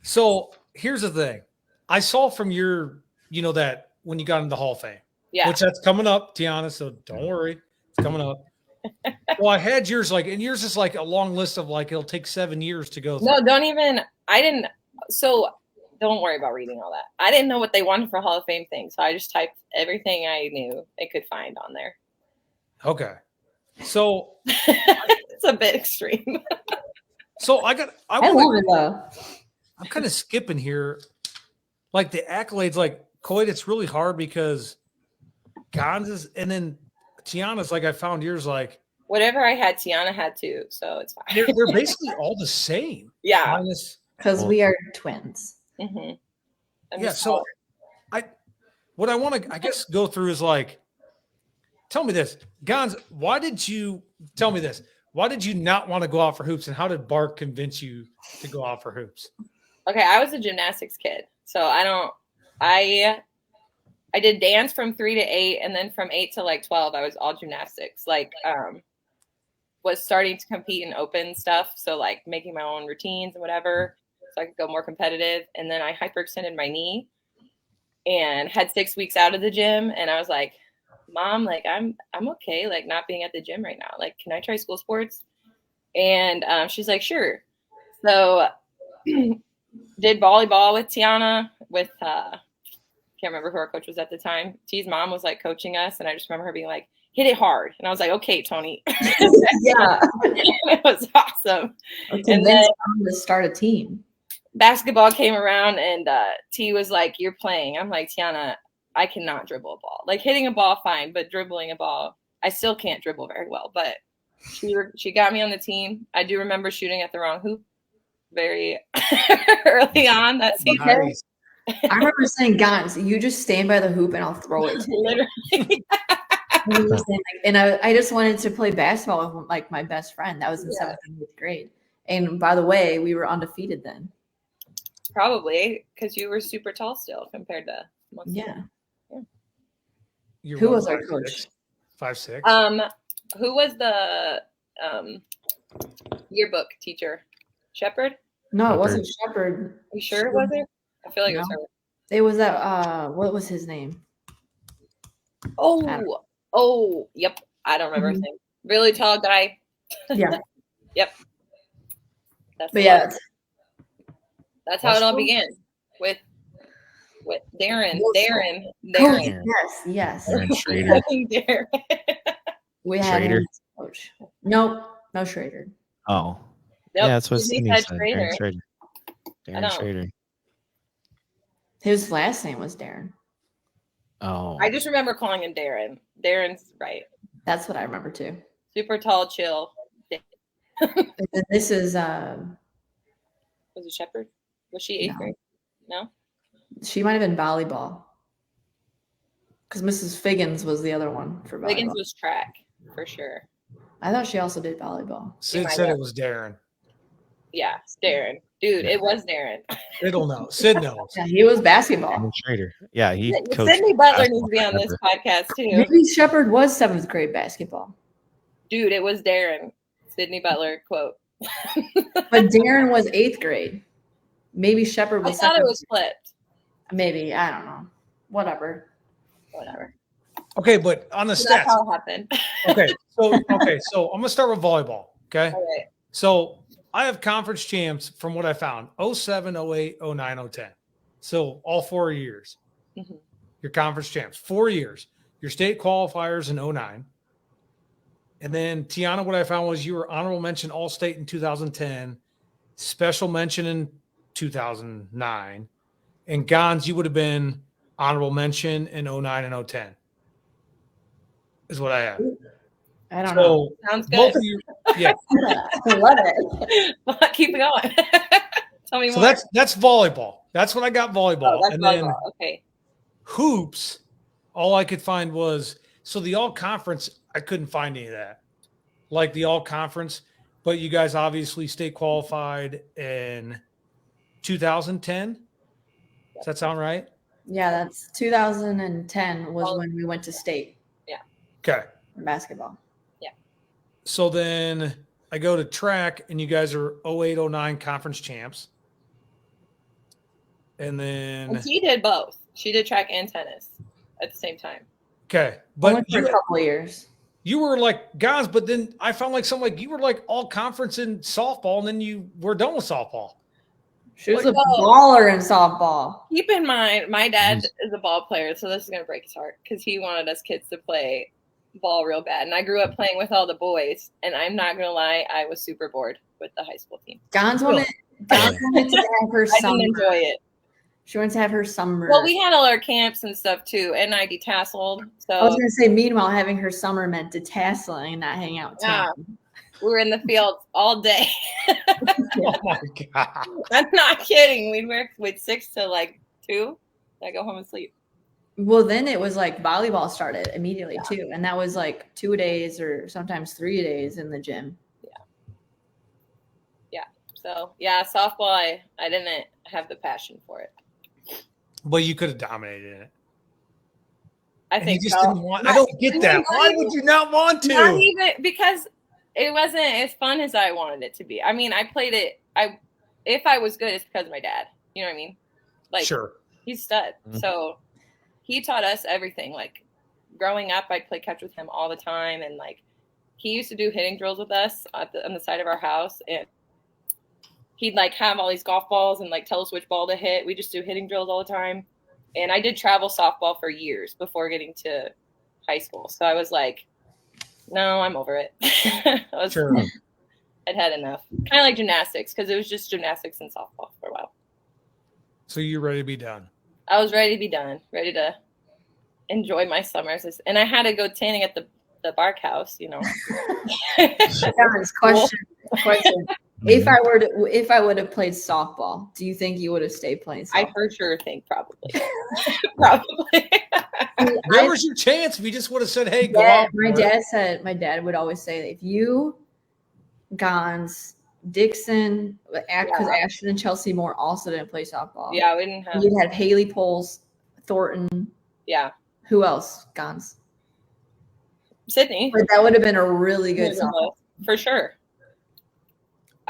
So here's the thing. I saw from your, that when you got into the Hall of Fame,
yeah.
which that's coming up, Tiana. So don't worry, it's coming up. Well, I had yours and yours is like a long list of it'll take 7 years to go through.
No, don't even. I didn't. So don't worry about reading all that. I didn't know what they wanted for Hall of Fame thing, so I just typed everything I knew I could find on there.
Okay. So
It's a bit extreme.
so
I love it though.
I'm kind of skipping here. Like the accolades, Coit, it's really hard because Gonz is, and then Tiana's I found yours
Whatever I had, Tiana had too, so it's fine.
they're basically all the same.
Yeah.
Minus,
Because we are twins.
Mm-hmm.
yeah. So what I want to, I guess, go through is tell me this, Gonz, why did you not want to go out for hoops, and how did Bart convince you to go out for hoops?
Okay, I was a gymnastics kid, so I did dance from 3 to 8, and then from 8 to 12, I was all gymnastics. Was starting to compete in open stuff, so making my own routines and whatever, so I could go more competitive. And then I hyperextended my knee and had 6 weeks out of the gym, and I was like, Mom, I'm okay, not being at the gym right now. Can I try school sports? And she's like, sure. So did volleyball with Tiana, with can't remember who our coach was at the time. T's mom was coaching us, and I just remember her being like, hit it hard. And I was like, okay, Tony.
Yeah.
It was awesome.
And then to start a team.
Basketball came around, and T was like, you're playing. I'm like, Tiana, I cannot dribble a ball. Hitting a ball, fine, but dribbling a ball, I still can't dribble very well. But she got me on the team. I do remember shooting at the wrong hoop very early on that season.
Nice.
I remember saying, Gonz, you just stand by the hoop and I'll throw it to you.
Literally.
And I just wanted to play basketball with my best friend. That was in 7th and 8th grade. And by the way, we were undefeated then.
Probably because you were super tall still compared to most
Yeah.
Who
was our coach?
5'6".
Who was the yearbook teacher? Shepherd?
No, it wasn't Shepherd.
You sure it wasn't? I feel like it was her.
It was that what was his name?
Oh, yep. I don't remember his name. Really tall guy.
Yeah.
Yep. That's how it all began with Darren. Darren.
Yes.
Darren Schrader.
Darren.
We had
Schrader.
him as coach. Nope, no Schrader.
Oh,
Nope.
yeah, that's what
He
Sydney
said
said.
Schrader.
Darren Schrader.
I
Darren
don't-
Schrader.
His last name was Darren.
Oh,
I just remember calling him Darren. Darren's right.
That's what I remember too.
Super tall, chill.
And then this is
Was it Shepherd? Was she 8th
No.
grade? No?
she might have been volleyball. Because Mrs. Figgins was the other one for volleyball.
Wiggins was track for sure.
I thought she also did volleyball.
Sid
might
said
have.
it was Darren.
Yeah, Darren. Dude, it was Darren.
It'll know. Sid knows.
Yeah, he was basketball.
Darren Schrader. Yeah, he coached.
Sydney Butler needs
basketball
to be on this
forever.
podcast too.
Maybe Shepherd was 7th grade basketball.
Dude, it was Darren. Sydney Butler quote.
But Darren was 8th grade. maybe Shepherd
I
was
thought it
second.
was flipped.
Maybe, I don't know. Whatever.
Okay, but on the
So that's
stats.
how it happened.
Okay, so I'm gonna start with volleyball. Okay.
All right.
So I have conference champs from what I found 07, 08, 09, 010. So all 4 years.
Mhm.
Your conference champs, 4 years. Your state qualifiers in 09. And then Tiana, what I found was you were honorable mention all state in 2010, special mention in 2009. And Gons, you would have been honorable mention in 09 and 010. Is what I have.
I don't know.
Sounds good.
Both of you, yeah.
I love it.
Well, keep it going. Tell me
So
more.
that's volleyball. That's what I got volleyball.
Oh, that's
and
volleyball.
then
Okay.
hoops, all I could find was so the all conference, I couldn't find any of that. Like the all conference, but you guys obviously stay qualified in 2010. Does that sound right?
Yeah, that's 2010 was when we went to state
Okay.
for basketball.
So then I go to track and you guys are 08, 09 conference champs. And then
And she did both. She did track and tennis at the same time.
okay.
But
But
for a couple of years.
you were like guys, but then I found like something like you were like all conference in softball, and then you were done with softball.
She was
Like,
a baller in softball.
Keep in mind, my dad is a ball player, so this is going to break his heart because he wanted us kids to play ball real bad. And I grew up playing with all the boys, and I'm not going to lie, I was super bored with the high school team.
Gons wanted to have her
I
summer.
didn't enjoy it.
She wanted to have her summer.
Well, we had all our camps and stuff too, and I detasseled. So
I was going to say, meanwhile, having her summer meant detasseling and not hanging out with
Yeah.
town.
we were in the fields all day.
Oh my god!
I'm not kidding. We'd work with 6 to like 2. I go home and sleep.
Well, then it was like volleyball started immediately too. And that was like 2 days or sometimes 3 days in the gym.
So yeah, softball. I didn't have the passion for it.
But you could have dominated it.
I
And
think
you just
so.
didn't want. I don't get that. Why would you not want to?
Not even because it wasn't as fun as I wanted it to be. I mean, I played it. If I was good, it's because of my dad. You know what I mean? Like,
Sure.
he's stud.
Mhm.
So he taught us everything. Like growing up, I'd play catch with him all the time, and like he used to do hitting drills with us on the side of our house, and he'd like have all these golf balls and like tell us which ball to hit. We just do hitting drills all the time. And I did travel softball for years before getting to high school. So I was like, no, I'm over it.
Sure.
I'd had enough. Kind of like gymnastics, because it was just gymnastics and softball for a while.
So you're ready to be done.
I was ready to be done, ready to enjoy my summers. And I had to go tanning at the bark house, you know.
Gons, question. If I would have played softball, do you think you would have stayed playing softball?
I for sure think probably. Probably.
Where was your chance if you just would have said, "Hey, go
Yeah,
out"?
my dad would always say, if you, Gons, Dixon, because Ashton and Chelsea Moore also didn't play softball.
Yeah, we didn't have.
You'd have Haley Poles, Thornton.
Yeah.
Who else? Gons.
Sydney.
But that would have been a really good softball.
For sure.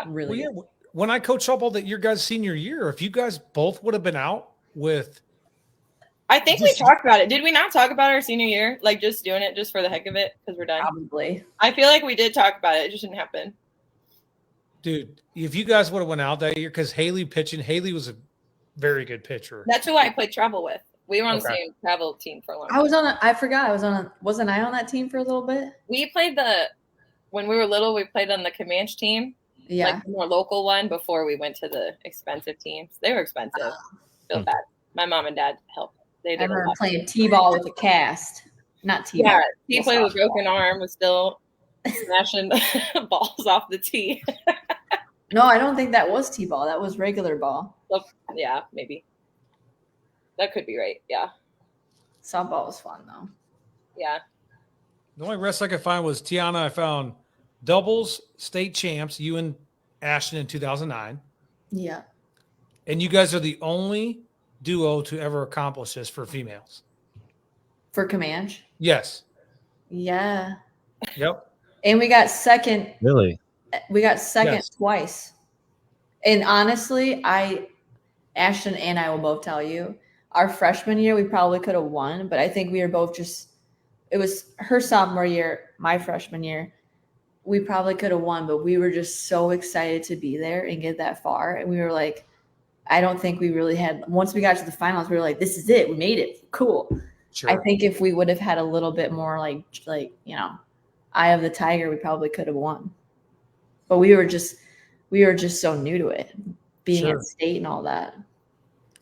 Really
Well,
good.
yeah, when I coached softball that your guys' senior year, if you guys both would have been out with,
I think we talked about it. Did we not talk about our senior year? Like just doing it just for the heck of it because we're done?
Probably.
I feel like we did talk about it. It just didn't happen.
dude, if you guys would have went out that year, because Haley was a very good pitcher.
That's who I played travel with. We were on the
Okay.
same travel team for a long
I
time.
was on. I forgot. Wasn't I on that team for a little bit?
We played when we were little, we played on the Camanche team.
Yeah.
Like the more local one before we went to the expensive teams. They were expensive. Feel bad. My mom and dad helped. They
I
did a
remember
lot.
playing t-ball with a cast. Not t-ball.
Yeah, he played with broken arm, was still smashing balls off the tee.
No, I don't think that was t-ball. That was regular ball.
Yeah, maybe. That could be right. Yeah.
Softball was fun though.
Yeah.
The only rest I could find was Tiana. I found doubles state champs, you and Ashton in 2009.
Yeah.
And you guys are the only duo to ever accomplish this for females.
For Camanche.
Yes.
Yeah.
Yep.
And we got second.
Really?
We got second
Yes.
twice. And honestly, I Ashton and I will both tell you, our freshman year we probably could have won, but I think we were both just. It was her sophomore year, my freshman year. We probably could have won, but we were just so excited to be there and get that far, and we were like, I don't think we really had. Once we got to the finals, we were like, this is it. We made it. Cool.
Sure.
I think if we would have had a little bit more like eye of the tiger, we probably could have won. But we were just so new to it, being
Sure.
at state and all that.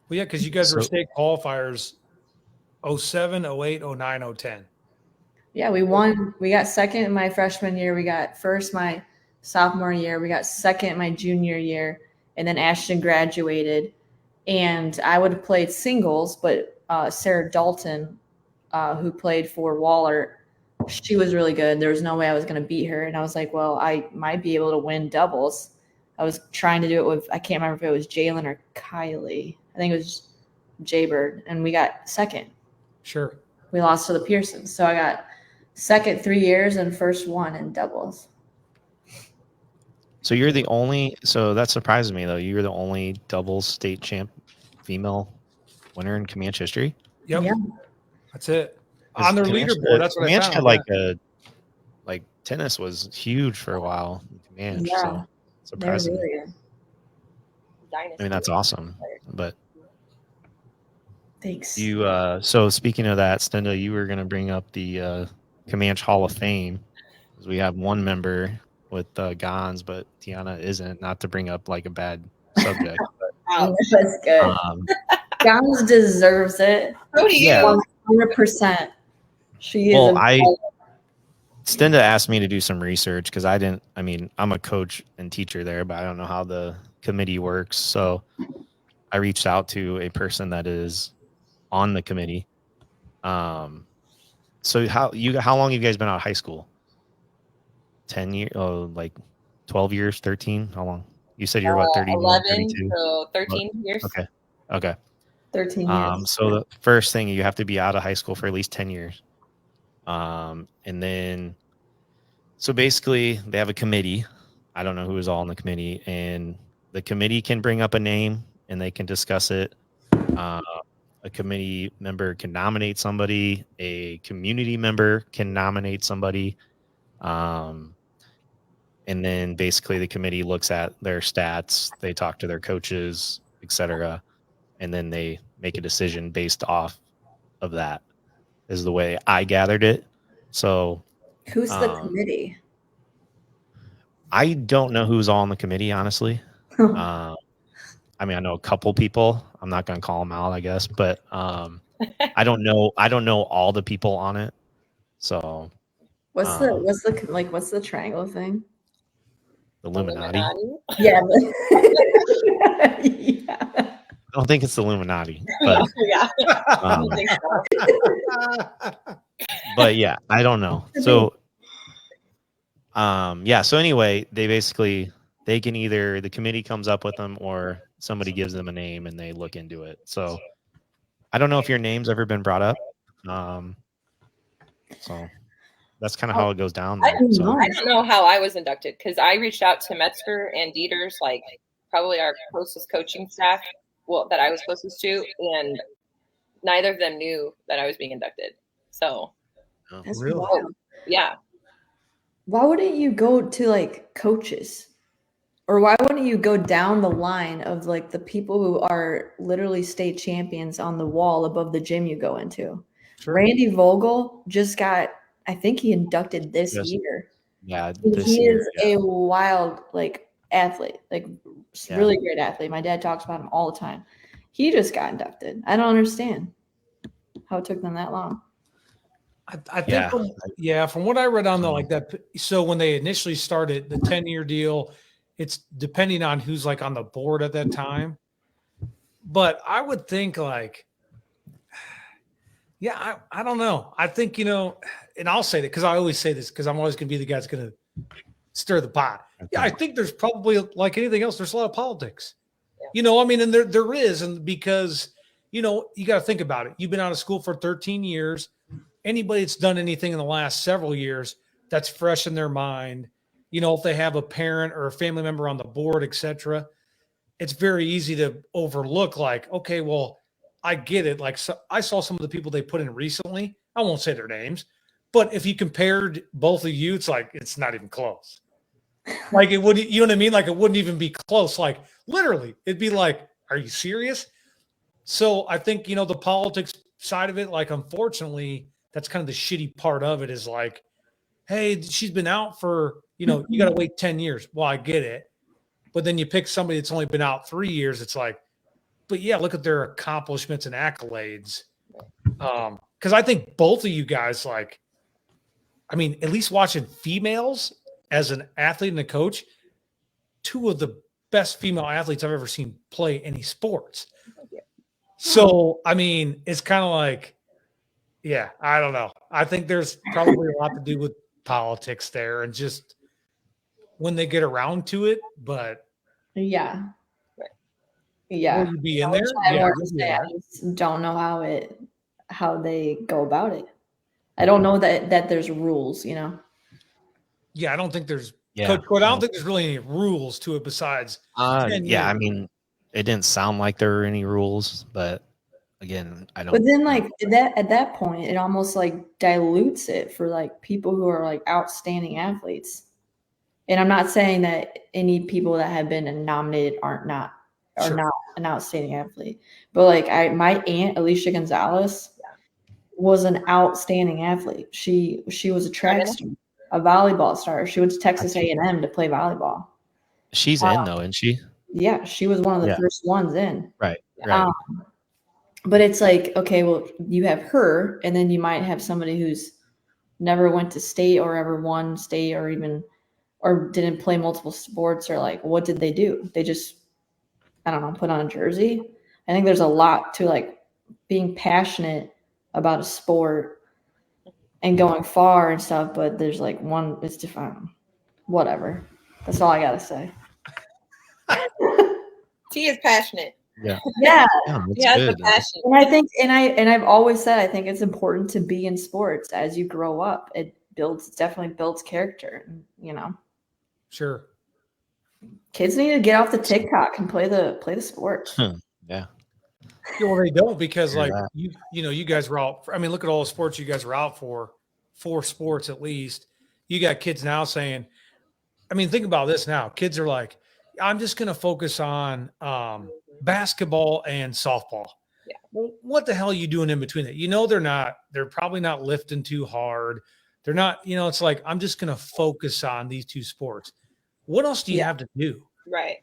Well, yeah, because you guys were
So-
state qualifiers 07, 08, 09, 010.
Yeah, we won. We got second in my freshman year. We got first my sophomore year. We got second my junior year. And then Ashton graduated. And I would have played singles, but Sarah Dalton, who played for Waller, she was really good. There was no way I was going to beat her. And I was like, well, I might be able to win doubles. I was trying to do it with, I can't remember if it was Jalen or Kylie. I think it was Jaybird. And we got second.
Sure.
We lost to the Pearsons. So I got second 3 years and first one in doubles.
So you're the only. So that surprises me though. You're the only doubles state champ female winner in Comanche history.
Yep.
Yeah.
That's it.
Because
On their
Comanche-
leaderboard, that's what I
Comanche
found.
had like tennis was huge for a while. In Comanche,
Yeah.
so
They were
surprising.
really good.
Dynasty.
I mean, that's awesome. But
Thanks.
you. So speaking of that, Stenda, you were going to bring up the Comanche Hall of Fame, because we have one member with Gons, but Tiana isn't. Not to bring up like a bad subject,
Wow.
That's good.
but
Gons deserves it.
So do you.
Yeah.
100%. She is.
well,
a-
Stenda asked me to do some research because I didn't. I mean, I'm a coach and teacher there, but I don't know how the committee works. So I reached out to a person that is on the committee. So how long have you guys been out of high school? 10 years? Oh, like 12 years, 13? How long? You said you're what, 31,
11,
32?
so 13 years.
Okay.
13 years.
So the first thing, you have to be out of high school for at least 10 years. And then, so basically they have a committee. I don't know who is all on the committee, and the committee can bring up a name and they can discuss it. A committee member can nominate somebody. A community member can nominate somebody. And then basically the committee looks at their stats. They talk to their coaches, etc. And then they make a decision based off of that, is the way I gathered it. So
Who's the committee?
I don't know who's all on the committee, honestly. I mean, I know a couple people. I'm not going to call them out, I guess, but I don't know all the people on it. So
What's the triangle thing?
the Illuminati.
Yeah. Yeah.
I don't think it's the Illuminati, but
Yeah. I
um,
don't think so.
but yeah, I don't know. So yeah, so anyway, they can either, the committee comes up with them or somebody gives them a name and they look into it. So I don't know if your name's ever been brought up. So that's kind of how it goes down there. So
I don't know how I was inducted because I reached out to Metzger and Dieters, like probably our closest coaching staff, well, that I was closest to, and neither of them knew that I was being inducted. So,
That's
Really?
wild.
yeah.
Why wouldn't you go to like coaches? Or why wouldn't you go down the line of like the people who are literally state champions on the wall above the gym you go into?
Sure.
Randy Vogel just got, I think he inducted this
Yes.
year.
yeah,
He
this year,
is
yeah.
a wild like athlete, like
Yeah.
really great athlete. My dad talks about him all the time. He just got inducted. I don't understand how it took them that long.
I think, from what I read on the like that. So when they initially started the 10-year deal, it's depending on who's like on the board at that time. But I would think like, yeah, I don't know. I think, and I'll say that because I always say this because I'm always going to be the guy that's going to stir the pot. Yeah, I think there's probably, like anything else, there's a lot of politics. I mean, and there is, and because, you got to think about it. You've been out of school for 13 years. Anybody that's done anything in the last several years that's fresh in their mind, if they have a parent or a family member on the board, etc., it's very easy to overlook. Like, okay, well, I get it. Like, so I saw some of the people they put in recently. I won't say their names, but if you compared both of you, it's like it's not even close. Like it would, you know what I mean? Like it wouldn't even be close. Like literally, it'd be like, are you serious? So I think, the politics side of it, like, unfortunately, that's kind of the shitty part of it is like, hey, she's been out for, you got to wait 10 years. Well, I get it. But then you pick somebody that's only been out 3 years. It's like, but yeah, look at their accomplishments and accolades. Because I think both of you guys, like, I mean, at least watching females as an athlete and a coach, two of the best female athletes I've ever seen play any sports. So, I mean, it's kind of like, yeah, I don't know. I think there's probably a lot to do with politics there and just when they get around to it. But
Yeah. Yeah.
will you be in there?
I have
Yeah,
more to
you'll be
say.
in
I
there.
just don't know how they go about it. I don't know that there's rules,
Yeah, I don't think there's
Yeah.
Coach Court, I don't think there's really any rules to it besides 10
Yeah, I
years.
mean, it didn't sound like there were any rules, but again, I don't.
But then like at that point, it almost like dilutes it for like people who are like outstanding athletes. And I'm not saying that any people that have been nominated are not an outstanding athlete. But like my aunt Alicia Gonzalez was an outstanding athlete. She was a track star, a volleyball star. She went to Texas A&M to play volleyball.
She's in though, isn't she?
Yeah, she was one of the first ones in.
Right.
But it's like, okay, well, you have her, and then you might have somebody who's never went to state or ever won state or didn't play multiple sports, or like, what did they do? They just, I don't know, put on a jersey. I think there's a lot to like being passionate about a sport and going far and stuff, but there's like it's different. Whatever. That's all I gotta say.
T is passionate.
Yeah.
Yeah.
He has the passion.
And I think, and I've always said, I think it's important to be in sports as you grow up. It definitely builds character,
Sure.
Kids need to get off the TikTok and play the sport.
Yeah.
Well, they don't because like
that.
you guys were out. I mean, look at all the sports you guys were out for. 4 sports at least. You got kids now saying, I mean, think about this now. Kids are like, I'm just going to focus on basketball and softball.
Yeah.
Well, what the hell are you doing in between that? They're probably not lifting too hard. They're not, it's like, I'm just going to focus on these 2 sports. What else do you have to do?
Right.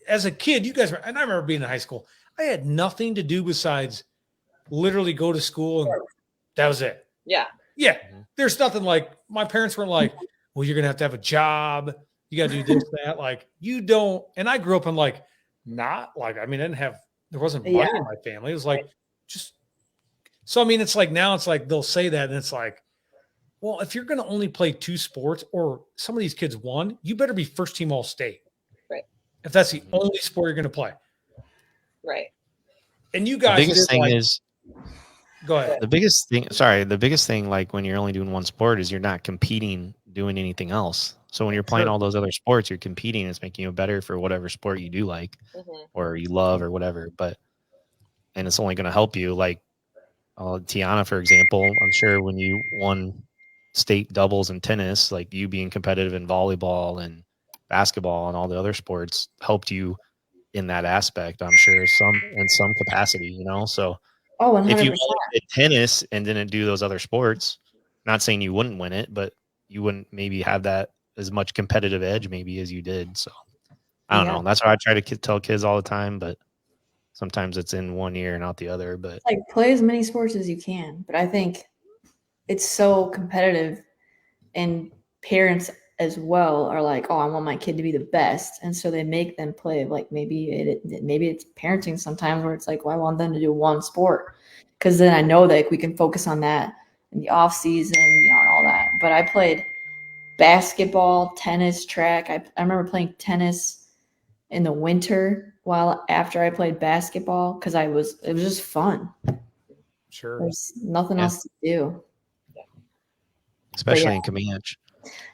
As a kid, you guys were, and I remember being in high school, I had nothing to do besides literally go to school and that was it.
Yeah.
Yeah. There's nothing like, my parents weren't like, well, you're going to have a job. You got to do this, that. Like, you don't. And I grew up in like, not like, I mean, there wasn't money in my family. It was like, so, I mean, it's like, now it's like, they'll say that. And it's like, well, if you're going to only play 2 sports or some of these kids won, you better be first team all state.
Right.
If that's the only sport you're going to play.
Right.
And you guys,
the biggest thing is,
go ahead.
The biggest thing, like when you're only doing one sport is you're not competing doing anything else. So when you're playing all those other sports, you're competing. It's making you better for whatever sport you do like or you love or whatever. And it's only going to help you. Like Tiana, for example, I'm sure when you won state doubles in tennis, like you being competitive in volleyball and basketball and all the other sports helped you in that aspect. I'm sure in some capacity, So
100%.
if you only did tennis and didn't do those other sports, not saying you wouldn't win it, but you wouldn't maybe have that as much competitive edge maybe as you did. So I don't know. That's what I try to tell kids all the time, but sometimes it's in one ear and out the other. But
like play as many sports as you can. But I think it's so competitive, and parents as well are like, oh, I want my kid to be the best, and so they make them play. Like maybe it's parenting sometimes where it's like, well, I want them to do one sport because then I know that we can focus on that in the off season, and all that. But I played basketball, tennis, track. I remember playing tennis in the winter after I played basketball because it was just fun.
Sure.
There's nothing else to do.
Especially in Camanche.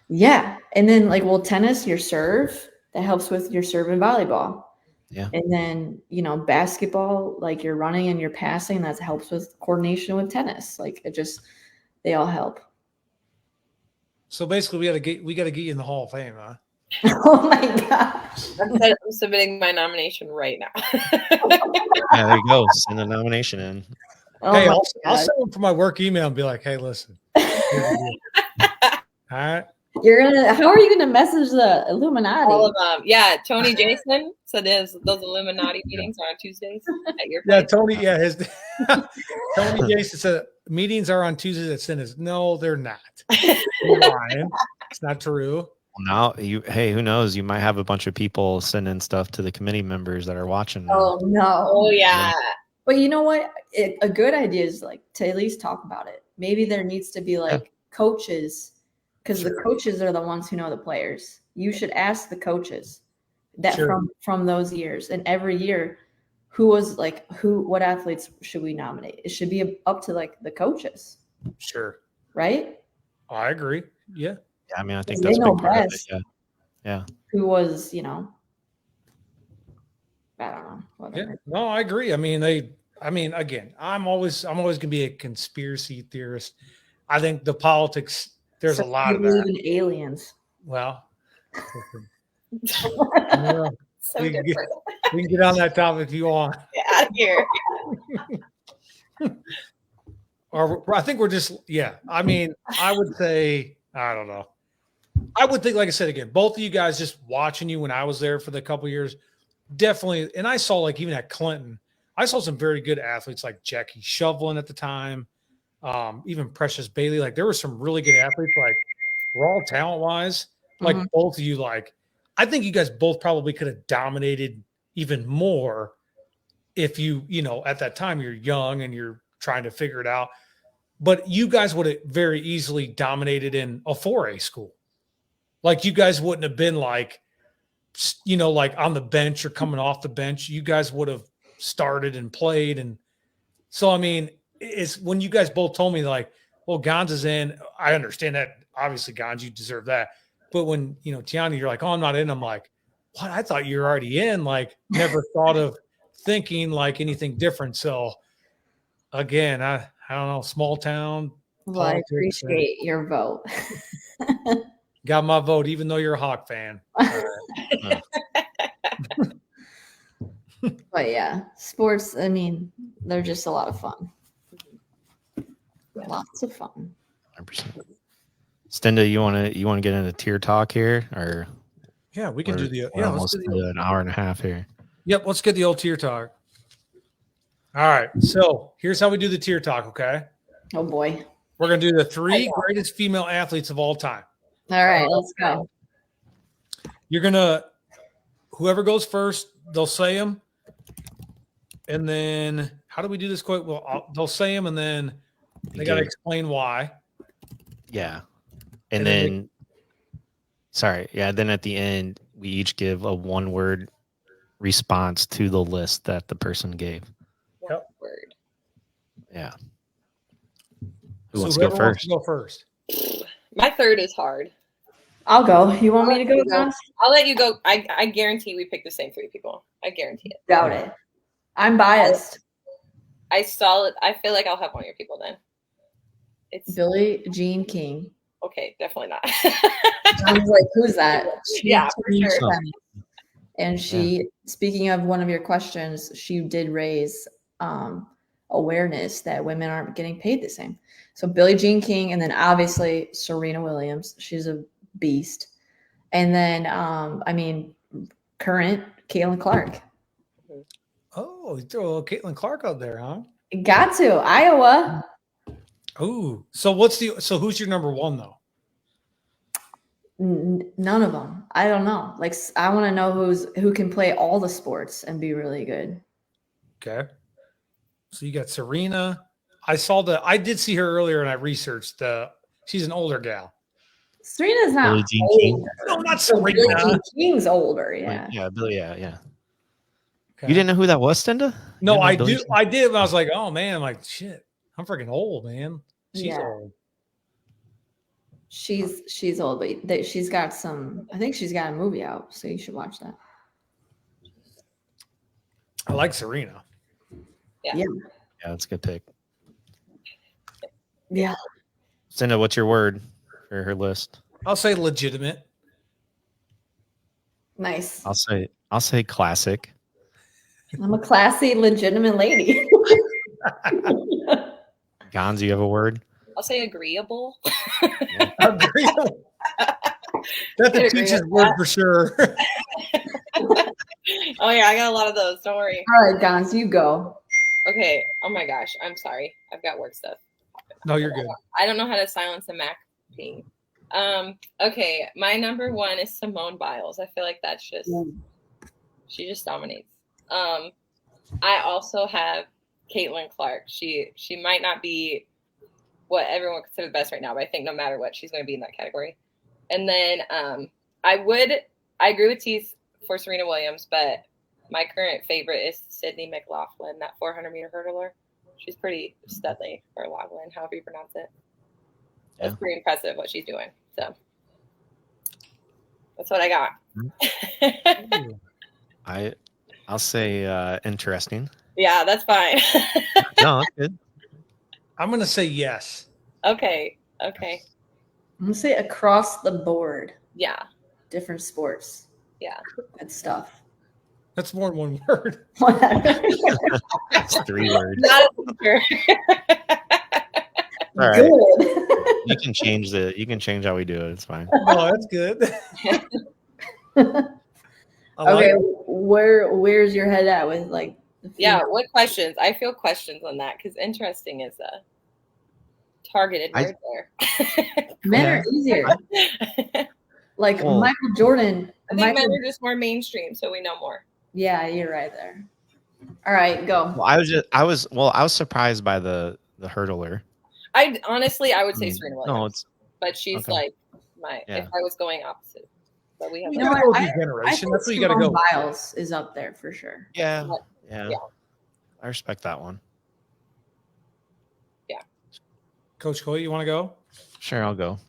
Yeah. And then tennis, your serve, that helps with your serve in volleyball.
Yeah.
And then, basketball, like you're running and you're passing, that helps with coordination with tennis. Like they all help.
So basically, we got to get you in the Hall of Fame, huh?
Oh my gosh.
I'm submitting my nomination right now.
Yeah, there you go. Send a nomination in.
Oh
Hey,
my
I'll
God.
send them for my work email and be like, hey, listen. All right.
How are you gonna message the Illuminati?
All of them. Yeah, Tony Jason said those Illuminati meetings are on Tuesdays at your
Yeah,
place.
Tony. Yeah, Tony Jason said meetings are on Tuesdays at Synod's. No, they're not. You're lying. It's not true.
Now hey, who knows? You might have a bunch of people sending stuff to the committee members that are watching now.
Oh no.
Oh yeah.
But you know what? A good idea is like to at least talk about it. Maybe there needs to be like coaches, because the coaches are the ones who know the players. You should ask the coaches that from those years, and every year, what athletes should we nominate? It should be up to like the coaches.
Sure.
Right?
I agree. Yeah.
Yeah, I mean, I think
They
that's a
know
big part of it.
best.
Yeah.
Who was, I don't know. Whatever.
Yeah. No, I agree. I mean, again, I'm always gonna be a conspiracy theorist. I think the politics, there's a lot of
believe
that.
in aliens.
Well,
So
we
different.
can get on that topic if you want.
Get out of here.
Or I think we're just, yeah. I mean, I would say, I don't know. I would think, like I said, again, both of you guys just watching you when I was there for the couple years, definitely. And I saw, like, even at Clinton, I saw some very good athletes like Jackie Shovelin at the time, even Precious Bailey. Like, there were some really good athletes, like, raw talent wise, like both of you, like, I think you guys both probably could have dominated even more if you at that time you're young and you're trying to figure it out. But you guys would have very easily dominated in a 4A school. Like, you guys wouldn't have been like, like on the bench or coming off the bench. You guys would have started and played. And so, I mean, it's when you guys both told me, like, well, Gonz is in. I understand that. Obviously, Gonz, you deserve that. But when, Tiana, you're like, oh, I'm not in. I'm like, what? I thought you were already in. Like, never thought of thinking like anything different. So, again, I don't know, small town.
Well, I appreciate your vote.
Got my vote, even though you're a Hawk fan.
But yeah, sports, I mean, they're just a lot of fun. Lots of fun.
100%. Stenda, you want to get into tier talk here, or
yeah, we can do the
let's do an hour and a half here.
Yep, let's get the old tier talk. All right, so here's how we do the tier talk. Okay.
Oh boy.
We're gonna do the 3 greatest female athletes of all time.
All right, let's go.
You're gonna, whoever goes first, they'll say them, and then how do we do this? Quite well. They'll say them, and then they got to explain why.
Yeah. And then then at the end, we each give a 1-word response to the list that the person gave.
Yep.
Word.
Yeah.
Who
wants to go first?
My third is hard.
I'll go. You want me to go, Gonz?
I'll let you go. I guarantee we pick the same 3 people. I guarantee it.
Doubt it. I'm biased.
I saw it. I feel like I'll have one of your people then. It's
Billie Jean King.
Okay, definitely not.
I was like, who's that?
Yeah, for sure.
And she, speaking of one of your questions, she did raise awareness that women aren't getting paid the same. So Billie Jean King, and then obviously Serena Williams. She's a beast. And then, current Caitlin Clark.
Oh, you throw a little Caitlin Clark out there, huh?
Got to Iowa.
Oh, so who's your number 1 though?
None of them. I don't know. Like, I want to know who can play all the sports and be really good.
Okay. So you got Serena. I did see her earlier, and I researched she's an older gal.
Serena's not
Billie Jean King.
No, not Serena.
Billie Jean King's older. Yeah.
Yeah, Billie. Yeah.
Okay.
You didn't know who that was, Stenda?
No, I do. I did. But I was like, oh man, I'm like, shit. I'm freaking old, man. She's old.
She's old, but she's got some. I think she's got a movie out, so you should watch that.
I like Serena.
Yeah.
Yeah.
Yeah, that's a good pick.
Yeah.
Cinda, what's your word for her list?
I'll say legitimate.
Nice.
I'll say classic.
I'm a classy, legitimate lady.
Gonz, you have a word?
I'll say agreeable.
Agreeable. That's a teacher's word for sure.
Oh yeah, I got a lot of those. Don't worry.
All right, Gons, you go.
Okay. Oh my gosh, I'm sorry. I've got work stuff.
No, you're good.
I don't know how to silence a Mac ping. Okay, my number one is Simone Biles. I feel like that's just she just dominates. I also have Caitlin Clark. She might not be what everyone considers the best right now, but I think no matter what, she's going to be in that category. And then I agree with Tease for Serena Williams, but my current favorite is Sydney McLaughlin, that 400-meter hurdler. She's pretty studly, or Laughlin, however you pronounce it.
Yeah.
That's pretty impressive what she's doing. So that's what I got.
I'll say interesting.
Yeah, that's fine.
No, that's good.
I'm going to say yes.
Okay.
I'm gonna say across the board,
Yeah.
different sports.
Yeah.
Good stuff.
That's more than one word.
It's 3 words.
Not a teacher.
All right.
Good.
You can change how we do it. It's fine.
Oh, that's good.
Okay, where's your head at with like
Yeah, what questions? I feel questions on that because interesting is a targeted word there.
Men are easier. Like Michael Jordan.
I think men are just more mainstream, so we know more.
Yeah, you're right there. All right, go.
Well, I was surprised by the hurdler.
I would say Serena Williams.
No,
but she's like if I was going opposite. But we have
generation. That's what you got to go.
Biles is up there for sure.
Yeah. I respect that one.
Yeah.
Coach Coy, you want to go?
Sure, I'll go.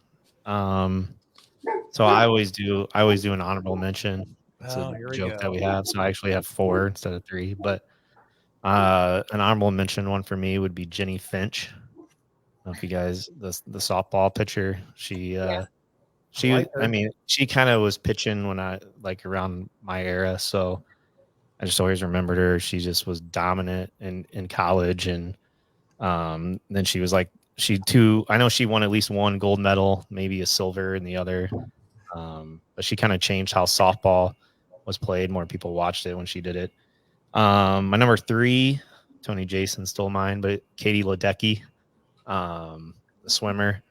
So I always do an honorable mention. It's a joke that we have. So I actually have 4 instead of 3. But an honorable mention one for me would be Jenny Finch. I don't know if you guys, the softball pitcher, she kind of was pitching when I around my era. So I just always remembered her. She just was dominant in college. And then she was I know she won at least 1 gold medal, maybe a silver in the other. But she kind of changed how softball was played. More people watched it when she did it. My number 3, Tony Jason stole mine, but Katie Ledecky, the swimmer.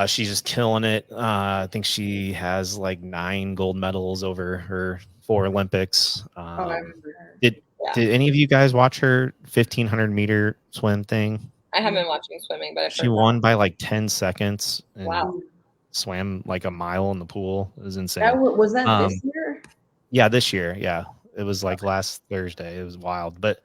She's just killing it. I think she has 9 gold medals over her 4 Olympics.
I remember her.
Did any of you guys watch her 1,500-meter swim thing?
I haven't been watching swimming, but
she won by 10 seconds. And
wow.
Swam a mile in the pool. It was insane.
Was that this year?
Yeah, this year. Yeah, it was last Thursday. It was wild. But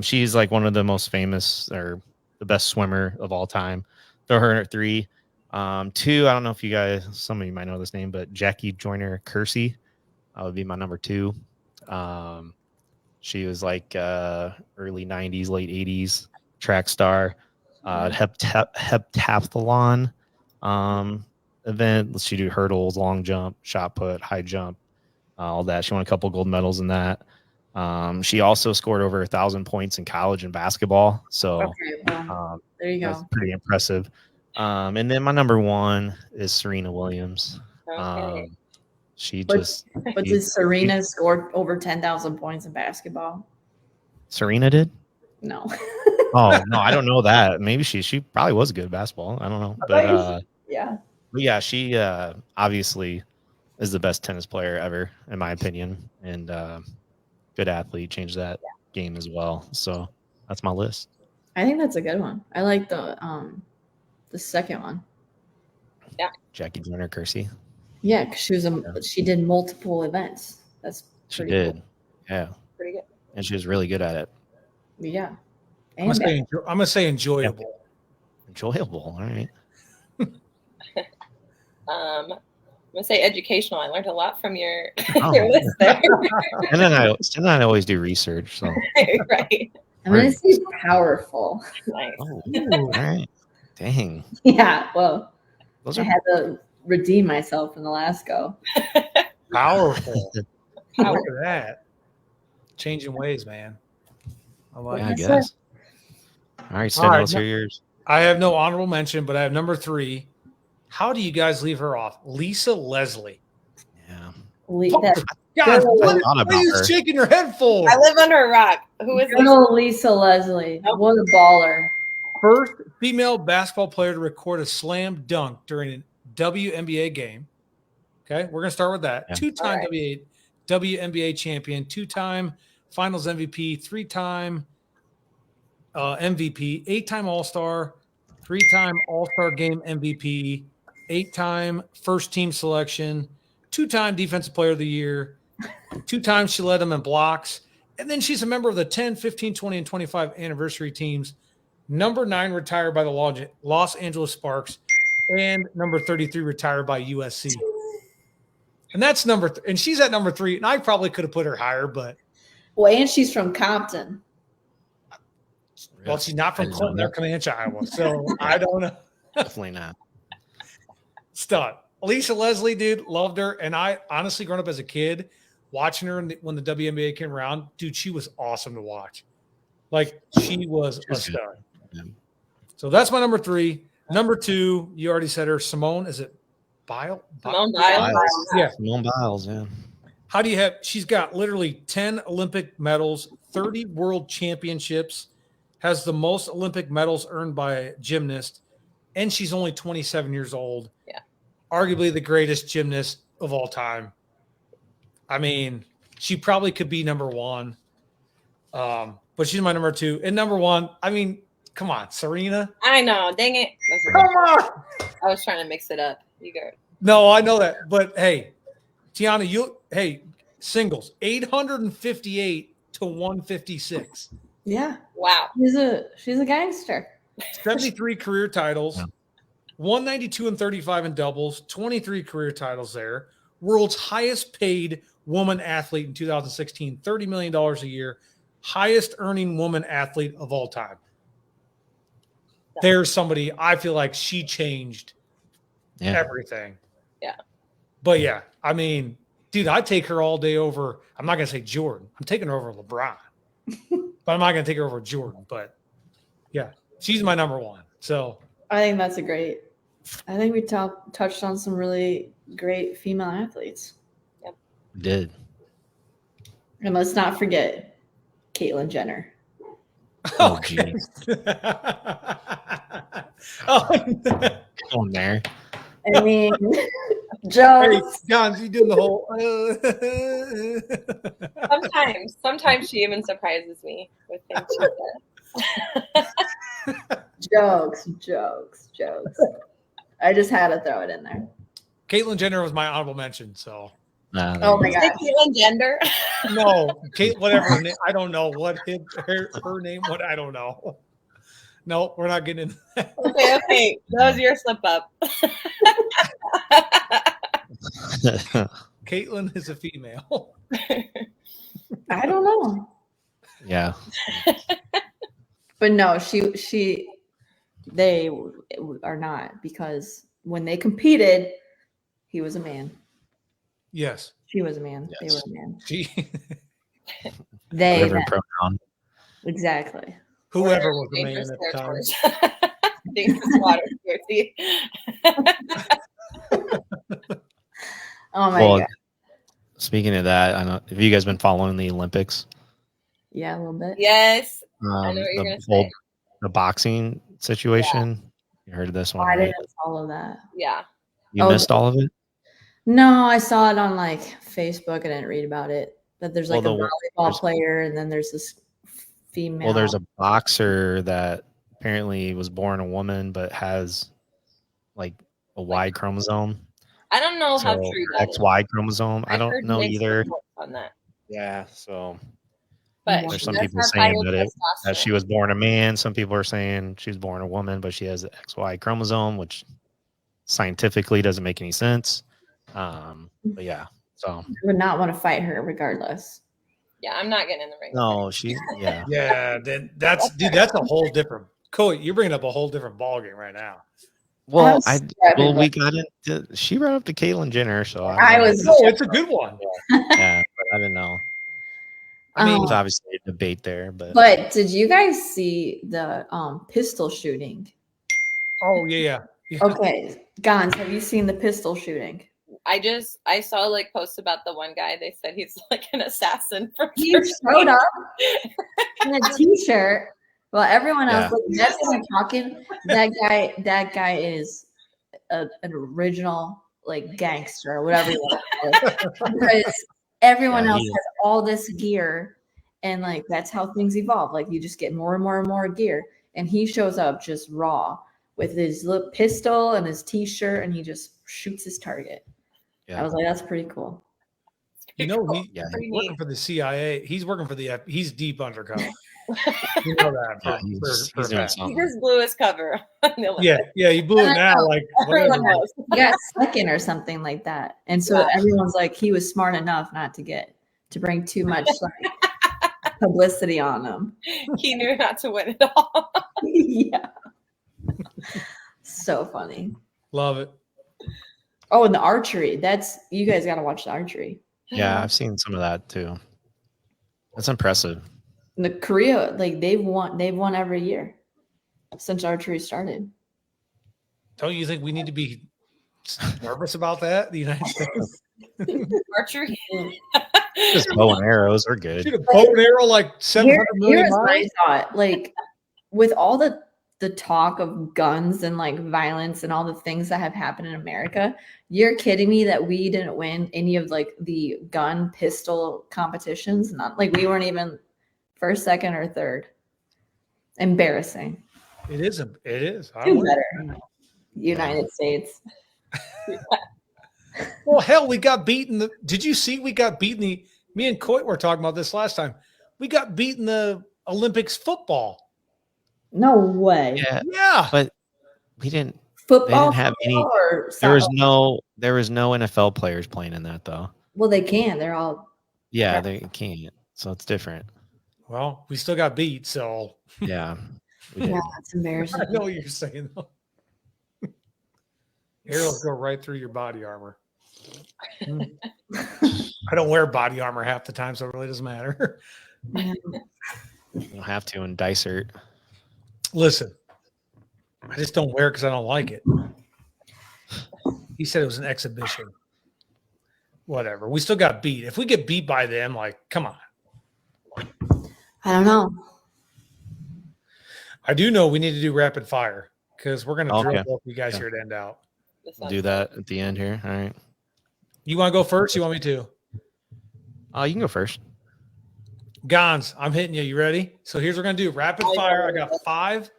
she's one of the most famous or the best swimmer of all time. Throw her at 3. 2, I don't know if you guys, some of you might know this name, but Jackie Joyner Kersey would be my number 2. She was early 90s, late 80s track star, heptathlon event. She do hurdles, long jump, shot put, high jump, all that. She won a couple gold medals in that. She also scored over 1,000 points in college in basketball. So
there you go.
That's pretty impressive. And then my number 1 is Serena Williams.
Okay.
But did Serena score over 10,000 points in basketball?
Serena did?
No.
Oh no, I don't know that. Maybe she probably was good at basketball. I don't know, but yeah, she obviously is the best tennis player ever, in my opinion, and good athlete. Changed that game as well. So that's my list.
I think that's a good one. I like the second one.
Yeah,
Jackie Joyner Kersey.
Yeah, because she did multiple events. That's pretty cool.
Yeah,
pretty good,
and she was really good at it.
Yeah,
I'm gonna say enjoyable.
Enjoyable. All right.
gonna say educational. I learned a lot from your
Oh.
your list there.
And then I always do research. So
Right.
I'm gonna say powerful.
Nice.
oh, all right. Dang.
Yeah, well,
Those
I
are
had to redeem myself in the last go.
Powerful.
Power.
Look at that. Changing ways, man. I like
yeah, I
it.
Yes, sir.
guess. All right, Sid,
All right,
let's hear yours.
I have no honorable mention, but I have number 3. How do you guys leave her off? Lisa Leslie.
Yeah.
That
God,
Good.
what
thought
are
about
you
her.
shaking your head for?
I live under a rock. Who is
good
this?
old Lisa Leslie.
Nope.
What a baller.
First female basketball player to record a slam dunk during a WNBA game. Okay, we're going to start with that.
Yeah.
2-time
All
WNBA champion, 2-time finals MVP, 3-time MVP, 8-time All-Star, 3-time All-Star game MVP, 8-time first team selection, 2-time defensive player of the year, 2 times she led them in blocks. And then she's a member of the 10, 15, 20, and 25 anniversary teams. Number 9 retired by the Los Angeles Sparks, and number 33 retired by USC. And that's and she's at number 3. And I probably could have put her higher, but
Well, and she's from Compton.
well, she's not
I
from
didn't know
Clinton or
that.
Camanche, Iowa. So I don't know.
Definitely not.
Stud. Lisa Leslie, dude, loved her. And I honestly, growing up as a kid, watching her when the WNBA came around, dude, she was awesome to watch. Like, she was a stud.
Yeah.
So that's my number 3. Number 2, you already said her, Simone. Is it Biles?
Simone Biles.
Yeah.
Simone Biles, yeah.
How do you have? She's got literally 10 Olympic medals, 30 world championships, has the most Olympic medals earned by a gymnast, and she's only 27 years old.
Yeah.
Arguably the greatest gymnast of all time. I mean, she probably could be number 1. But she's my number 2. And number 1, I mean, come on, Serena.
I know. Dang it.
Come on.
I was trying to mix it up. You go.
No, I know that. But hey, Tiana, singles 858 to 156.
Yeah,
Wow.
she's a gangster.
73 career titles,
Yeah.
192 and 35 in doubles, 23 career titles there. World's highest paid woman athlete in 2016, $30 million a year. Highest earning woman athlete of all time. There's somebody, I feel like she changed everything.
Yeah.
But yeah, I mean, dude, I'd take her all day over. I'm not going to say Jordan. I'm taking her over LeBron. But I'm not going to take her over Jordan. But yeah, she's my number 1. So
I think that's I think we touched on some really great female athletes.
Did.
And let's not forget Caitlyn Jenner.
Oh, geez.
Oh,
On there.
I mean,
hey,
jokes.
John, you doing the whole.
Sometimes she even surprises me with things she says.
Jokes. I just had to throw it in there.
Caitlyn Jenner was my honorable mention. So
Oh my
Is
god.
it Caitlyn Jenner?
no, Kate, whatever. Her name, I don't know what her name. What I don't know. No, we're not getting into that.
Okay. That was your slip up.
Caitlyn is a female.
I don't know.
Yeah.
But no, they are not, because when they competed, he was a man.
Yes.
She was a man.
Yes.
They were a man.
She,
They
Whatever
them.
pronoun.
Exactly.
whoever was the man
Dangerous
at the time.
territories. Dangerous waters here, see?
Oh my
Well,
god.
speaking of that, I know. Have you guys been following the Olympics?
Yeah, a little bit.
Yes. I know what you're gonna say.
The boxing situation. You heard of this
Oh,
one?
I
Right?
didn't follow that.
Yeah.
You
Oh,
missed all of it.
No, I saw it on like Facebook. I didn't read about it. That there's like
Well,
a volleyball player, and then there's this female.
Well, there's a boxer that apparently was born a woman but has like a Y chromosome.
I don't know how
So
true that is.
XY chromosome. I
I've
don't
heard
know
mixed
either.
reports on that.
Yeah. So
But
there's
she
some
does
people
have
saying
high
that
testosterone.
she was born a man. Some people are saying she was born a woman, but she has the XY chromosome, which scientifically doesn't make any sense But yeah, so
I would not want to fight her regardless.
Yeah, I'm not getting in the ring.
no, she's yeah.
Yeah, then that's a whole different. Cody, you're bringing up a whole different ballgame right now.
Well,
I
well, we got into. She brought up to Caitlyn Jenner, so
I was.
Oh, it's a good one.
yeah, but I didn't know.
I mean,
There's obviously a debate there, but
Did you guys see the pistol shooting?
oh yeah.
Okay, Gons, have you seen the pistol shooting?
I saw like posts about the one guy. They said he's like an assassin from
He
Turkey.
showed up in a t-shirt. Well, everyone else, like, that's what I'm talking. That guy is an original like gangster or whatever you want to call it. Because everyone else has all this gear, and like that's how things evolve. Like you just get more and more and more gear, and he shows up just raw with his little pistol and his t-shirt, and he just shoots his target. I was like, that's pretty cool.
You know, he's
Pretty
working
neat.
for the CIA. He's working for the he's deep undercover. You know that.
yeah, he's doing
He
something.
just blew his cover. on the Olympics.
Yeah, he blew it now. Like
Everyone
whatever.
knows.
He got second or something like that, and so everyone's like, he was smart enough not to bring too much like publicity on him.
He knew not to win it all.
Yeah, so funny.
Love it.
Oh, and the archery. That's you guys got to watch the archery.
Yeah, I've seen some of that too. That's impressive.
And the Korea, like they've won every year since archery started.
Don't you think we need to be nervous about that? The United States
Archery.
Just bow and arrows are good.
shoot a bow and arrow like 700 million
Here's my
miles.
thought. Like with all the talk of guns and like violence and all the things that have happened in America, you're kidding me that we didn't win any of like the gun pistol competitions? Not like we weren't even first, second, or third. Embarrassing.
It is. It is.
Do better. United States.
Well, hell, we got beaten. Did you see? We got beaten. Me and Coit were talking about this last time. We got beaten the Olympics football.
No way.
Yeah, but we didn't.
Football.
They didn't have any.
Or
There was
soccer?
no NFL players playing in that though.
Well, they can. They're all.
Yeah, they can't. So it's different.
Well, we still got beat. So
Yeah. We did.
Yeah, that's embarrassing.
I know what you're saying though. Arrows go right through your body armor. I don't wear body armor half the time, so it really doesn't matter.
Yeah.
You don't have to in Dysert.
Listen, I just don't wear it because I don't like it. He said it was an exhibition. Whatever. We still got beat. If we get beat by them, like, come on.
I don't know.
I do know we need to do rapid fire because we're going to drill
Okay.
both you guys
Yeah.
here to end out.
Do that at the end here. All right.
You want to go first? You want me to?
You can go first.
Gons, I'm hitting you. You ready? So here's what we're going to do. Rapid fire. I got 5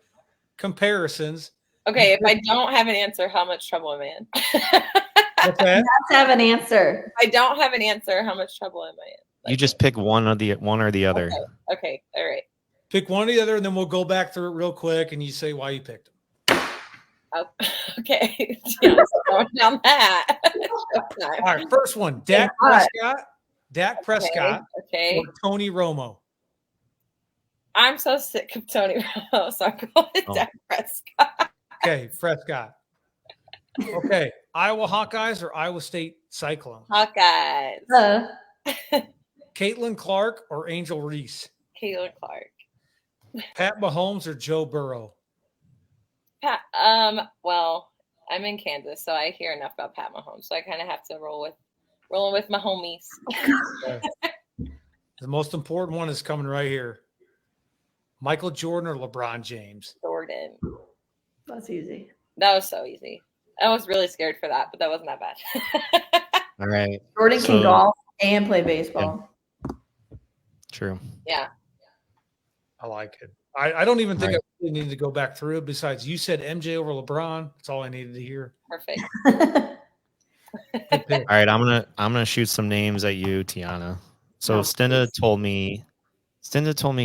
comparisons.
Okay, if I don't have an answer, how much trouble am I in?
What's that?
Let's have an answer.
I don't have an answer, how much trouble am I in?
You just pick one or the other.
Okay, all right.
Pick one or the other, and then we'll go back through it real quick, and you say why you picked them.
Oh, okay. Yeah, going down that.
All right, first one. Dak Prescott
Okay.
or Tony Romo.
I'm so sick of Tony Romo, so I'm going with
Oh.
Dak Prescott.
Okay, Prescott. Okay, Iowa Hawkeyes or Iowa State Cyclones?
Hawkeyes.
Caitlin Clark or Angel Reese?
Caitlin Clark.
Pat Mahomes or Joe Burrow?
Well, I'm in Kansas, so I hear enough about Pat Mahomes, so I kind of have to rolling with my homies.
The most important one is coming right here. Michael Jordan or LeBron James?
Jordan.
That's easy.
That was so easy. I was really scared for that, but that wasn't that bad.
All right.
Jordan can
So-
golf and play baseball.
True.
Yeah.
I like it. I don't even think
Right.
I really needed to go back through it. Besides, you said MJ over LeBron. That's all I needed to hear.
Perfect.
Good pick.
All right. I'm gonna shoot some names at you, Tiana. So
Oh,
Stinda told me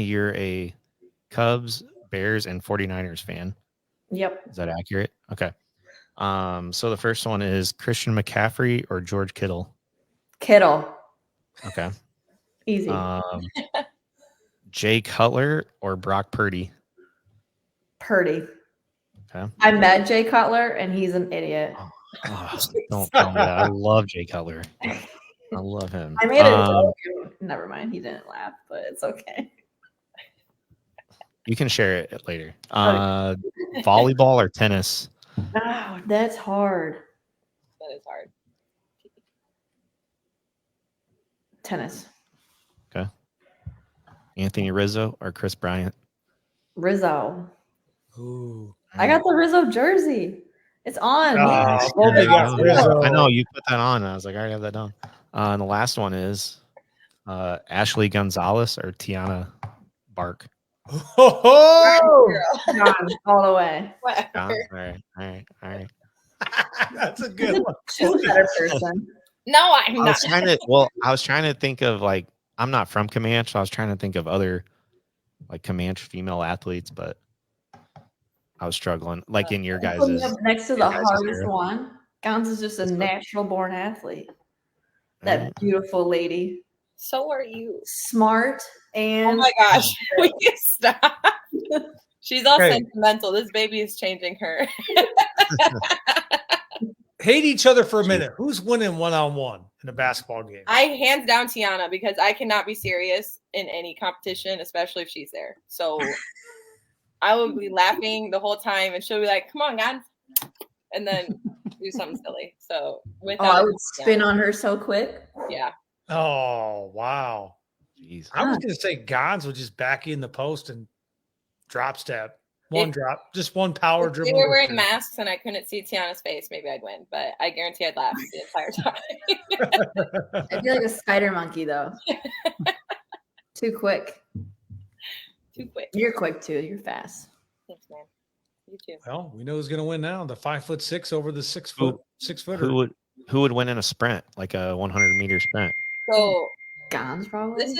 you're a Cubs, Bears, and 49ers fan.
Yep.
Is that accurate? Okay. So the first one is Christian McCaffrey or George Kittle.
Kittle.
Okay.
Easy.
Jay Cutler or Brock Purdy.
Purdy.
Okay.
I met Jay Cutler, and he's an idiot.
Don't tell me that. I love Jay Cutler. I love him.
I made a joke. Never mind. He didn't laugh, but it's okay.
You can share it later. Volleyball or tennis?
Oh, that's hard.
That is hard.
Tennis.
Okay. Anthony Rizzo or Chris Bryant?
Rizzo.
Ooh.
I got the Rizzo jersey. It's on.
Rizzo.
I know you put that on. I was like, I already have that done. And the last one is Ashley Gonzalez or Tiana Bark.
Oh,
John, all the way.
Whatever.
All right.
That's a good one.
She's a better person.
No, I'm
I
not.
was trying to think of like, I'm not from Camanche, so I was trying to think of other like Camanche female athletes, but I was struggling. Like in your guys'
next to the hardest
era.
one. Gons is just a natural born athlete. That beautiful lady.
So are you.
Smart and
Oh my gosh. We can stop. She's all
Okay.
sentimental. This baby is changing her.
Hate each other for a minute. Who's winning one-on-one in a basketball game?
I hands down Tiana because I cannot be serious in any competition, especially if she's there. So I will be laughing the whole time and she'll be like, come on, guys. And then do something silly. So
I would spin on her so quick.
Yeah.
Oh, wow.
Jeez.
I was going to say Gons would just back you in the post and drop step. Just one power
If
dribble.
they were wearing masks and I couldn't see Tiana's face, maybe I'd win. But I guarantee I'd laugh the entire time.
I'd be like a spider monkey, though. Too quick.
Too quick.
You're quick, too. You're fast.
Thanks, man. You too.
Well, we know who's going to win now. The 5'6" over the 6'footer.
Who would win in a sprint, like a 100-meter sprint?
So
Gons, probably.
this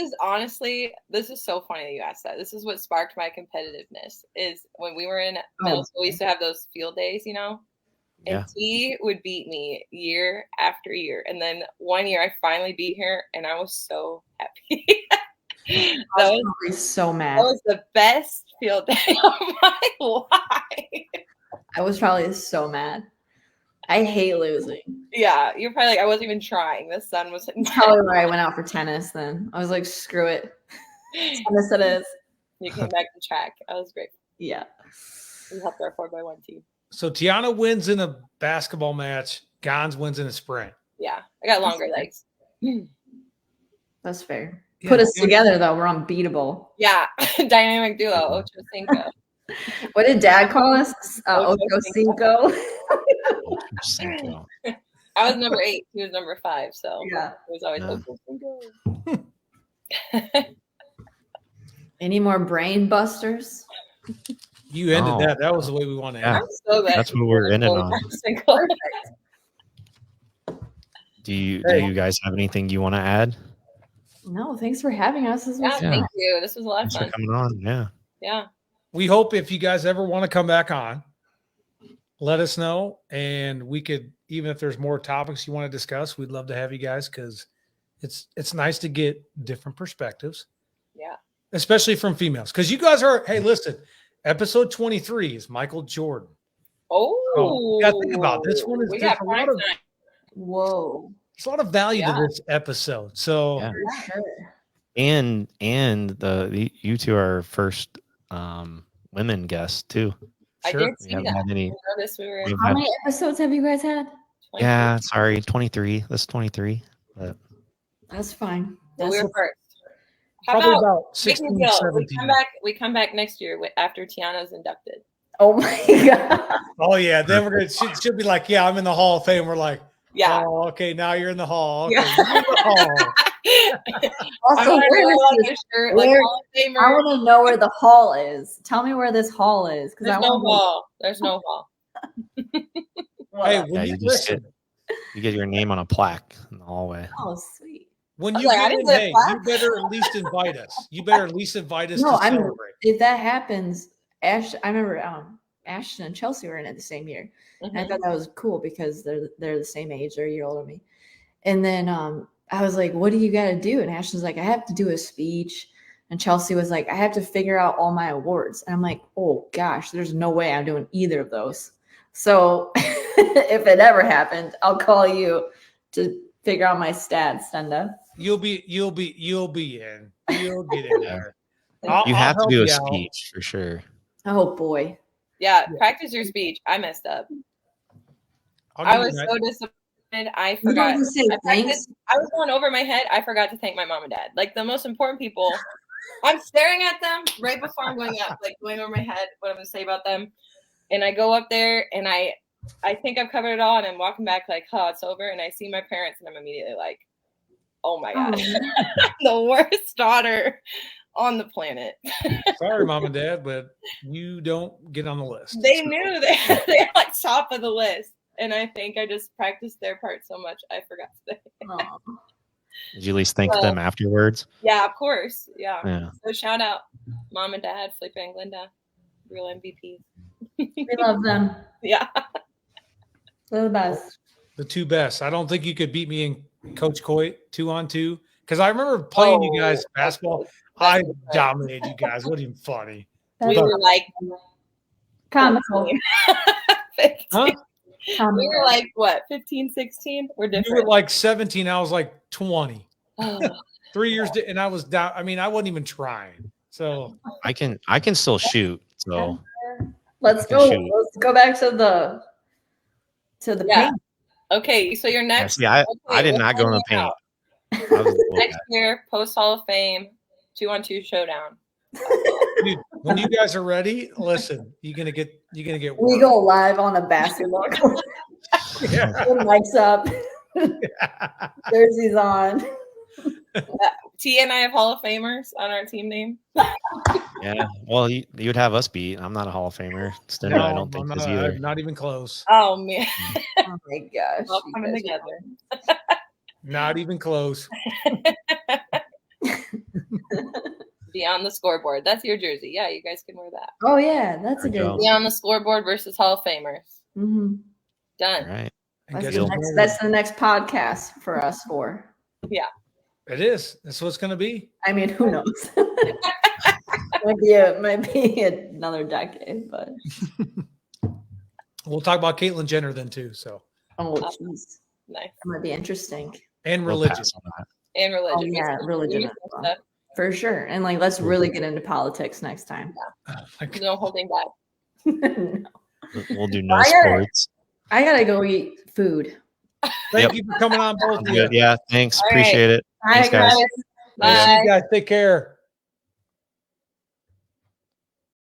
is so funny that you asked that. This is what sparked my competitiveness is when we were in middle school, we used to have those field days, and he would beat me year after year. And then one year I finally beat her and I was so happy.
I was probably so mad.
That was the best field day of my life.
I was probably so mad. I hate losing.
Yeah, you're probably like, I wasn't even trying. The sun was
probably why I went out for tennis then. I was like, screw it. Tennis it is.
You came back to track. That was great.
Yeah.
We helped our 4x1 team.
So Tiana wins in a basketball match. Gons wins in a sprint.
Yeah, I got longer legs.
That's fair.
Yeah,
Put us together, though. We're unbeatable.
Yeah, dynamic duo, Ocho Cinco.
What did Dad call us? Ocho Cinco.
I was number 8. He was number 5. So
yeah,
it was always Ocho Cinco.
Any more brain busters?
You ended that. That was the way we want to end.
I'm so glad
That's what we're ending on. Do you guys have anything you want to add?
No, thanks for having us.
Thank you. This was a lot of fun.
Thanks for coming on.
Yeah.
We hope if you guys ever want to come back on, let us know. And we could, even if there's more topics you want to discuss, we'd love to have you guys because it's nice to get different perspectives.
Yeah.
Especially from females. Because you guys are, hey, listen, episode 23 is Michael Jordan.
Oh,
you got to think about it. This one is
whoa.
There's a lot of value to this episode. So
and you two are first women guests too.
I did see that.
How many episodes have you guys had?
23. Yeah, sorry, 23. That's 23. But
that's fine.
We were first.
How about 16, 17?
We come back next year after Tiana's inducted.
Oh my god.
Oh yeah, then we're gonna she'll be like, yeah, I'm in the Hall of Fame. We're like,
yeah.
Oh, okay, now you're in the Hall. Okay,
yeah.
you're in the Hall.
Also, I want to know where the hall is. Tell me where this hall is, because
there's no hall. There's no hall.
Hey,
you get your name on a plaque in the hallway.
Oh, sweet.
When you get in, hey, you better at least invite us. You better at least invite us to celebrate.
If that happens, Ash, I remember Ashton and Chelsea were in it the same year. And I
Mhm.
thought that was cool because they're the same age, they're a year older than me. And then I was like, what do you got to do? And Ashton's like, I have to do a speech. And Chelsea was like, I have to figure out all my awards. And I'm like, oh gosh, there's no way I'm doing either of those. So if it ever happened, I'll call you to figure out my stats, Stenda.
You'll be in. You'll get in there.
You have to
help
do a
you out.
speech for sure.
Oh boy.
Yeah, practice your speech. I messed up.
I'll
I
give you
was
that.
so disappointed. I
You
forgot.
don't say
I
thanks.
was going over my head. I forgot to thank my mom and dad. Like the most important people. I'm staring at them right before I'm going up, like going over my head what I'm going to say about them. And I go up there and I think I've covered it all. And I'm walking back like, oh, it's over. And I see my parents and I'm immediately like, oh my God, the worst daughter on the planet.
Sorry, mom and dad, but you don't get on the list.
They knew they're like top of the list. And I think I just practiced their part so much I forgot to say.
Aw.
Did you at least thank
Well,
them afterwards?
Yeah, of course. Yeah.
Yeah.
So shout out mom and dad, Felipe and Glinda, real MVPs.
We love them.
Yeah.
They're the best.
The two best. I don't think you could beat me and Coach Coit 2-on-2 because I remember playing you guys basketball. I dominated you guys. Wasn't even funny.
We
That's
were like
comical.
15.
Huh?
We
Comical.
were like what, 15, 16? We're
You were
different.
like 17. I was like 20.
Oh,
3 years, and I was down. I mean, I wasn't even trying. So
I can still shoot. So
Let's
can
go.
shoot.
Let's go back to the
yeah.
paint.
Okay, so your
yeah,
next
see, I did not go in the paint. I was a little
next
guy.
year, post Hall of Fame, 2-on-2 showdown.
dude, when you guys are ready, listen, you're gonna get
We
work.
go live on a basketball court.
Yeah.
Mics up. Jerseys on.
T and I have Hall of Famers on our team name.
Yeah. Well, you'd have us beat. I'm not a Hall of Famer. Stenda,
No,
I don't think
I'm
is either.
not even close.
Oh man,
Oh my gosh.
all
you
coming
guys-
together.
Not even close.
Be on the scoreboard. That's your jersey. Yeah, you guys can wear that.
Oh yeah, that's a
There you
good.
go.
Be on the scoreboard versus Hall of Famers.
Mhm.
Done.
All right.
And
That's,
guess
the
Deal.
what?
next, that's the next podcast for us four.
It is. That's what it's gonna be.
I mean, who knows? might be another decade, but
We'll talk about Caitlyn Jenner then too. So
oh jeez,
Nice.
that might be interesting.
and
We'll
religion.
pass on that.
And religion.
Oh, yeah, religion as well.
Stuff.
For sure. And like, let's really get into politics next time.
Oh my God.
No holding back.
We'll do no
I gotta-
sports.
I gotta go eat food.
Thank
Yep.
you for coming on, both of you.
Good. Yeah. Thanks.
All right.
Appreciate it.
Bye,
Thanks, guys.
guys.
See
Bye.
you guys. Take care.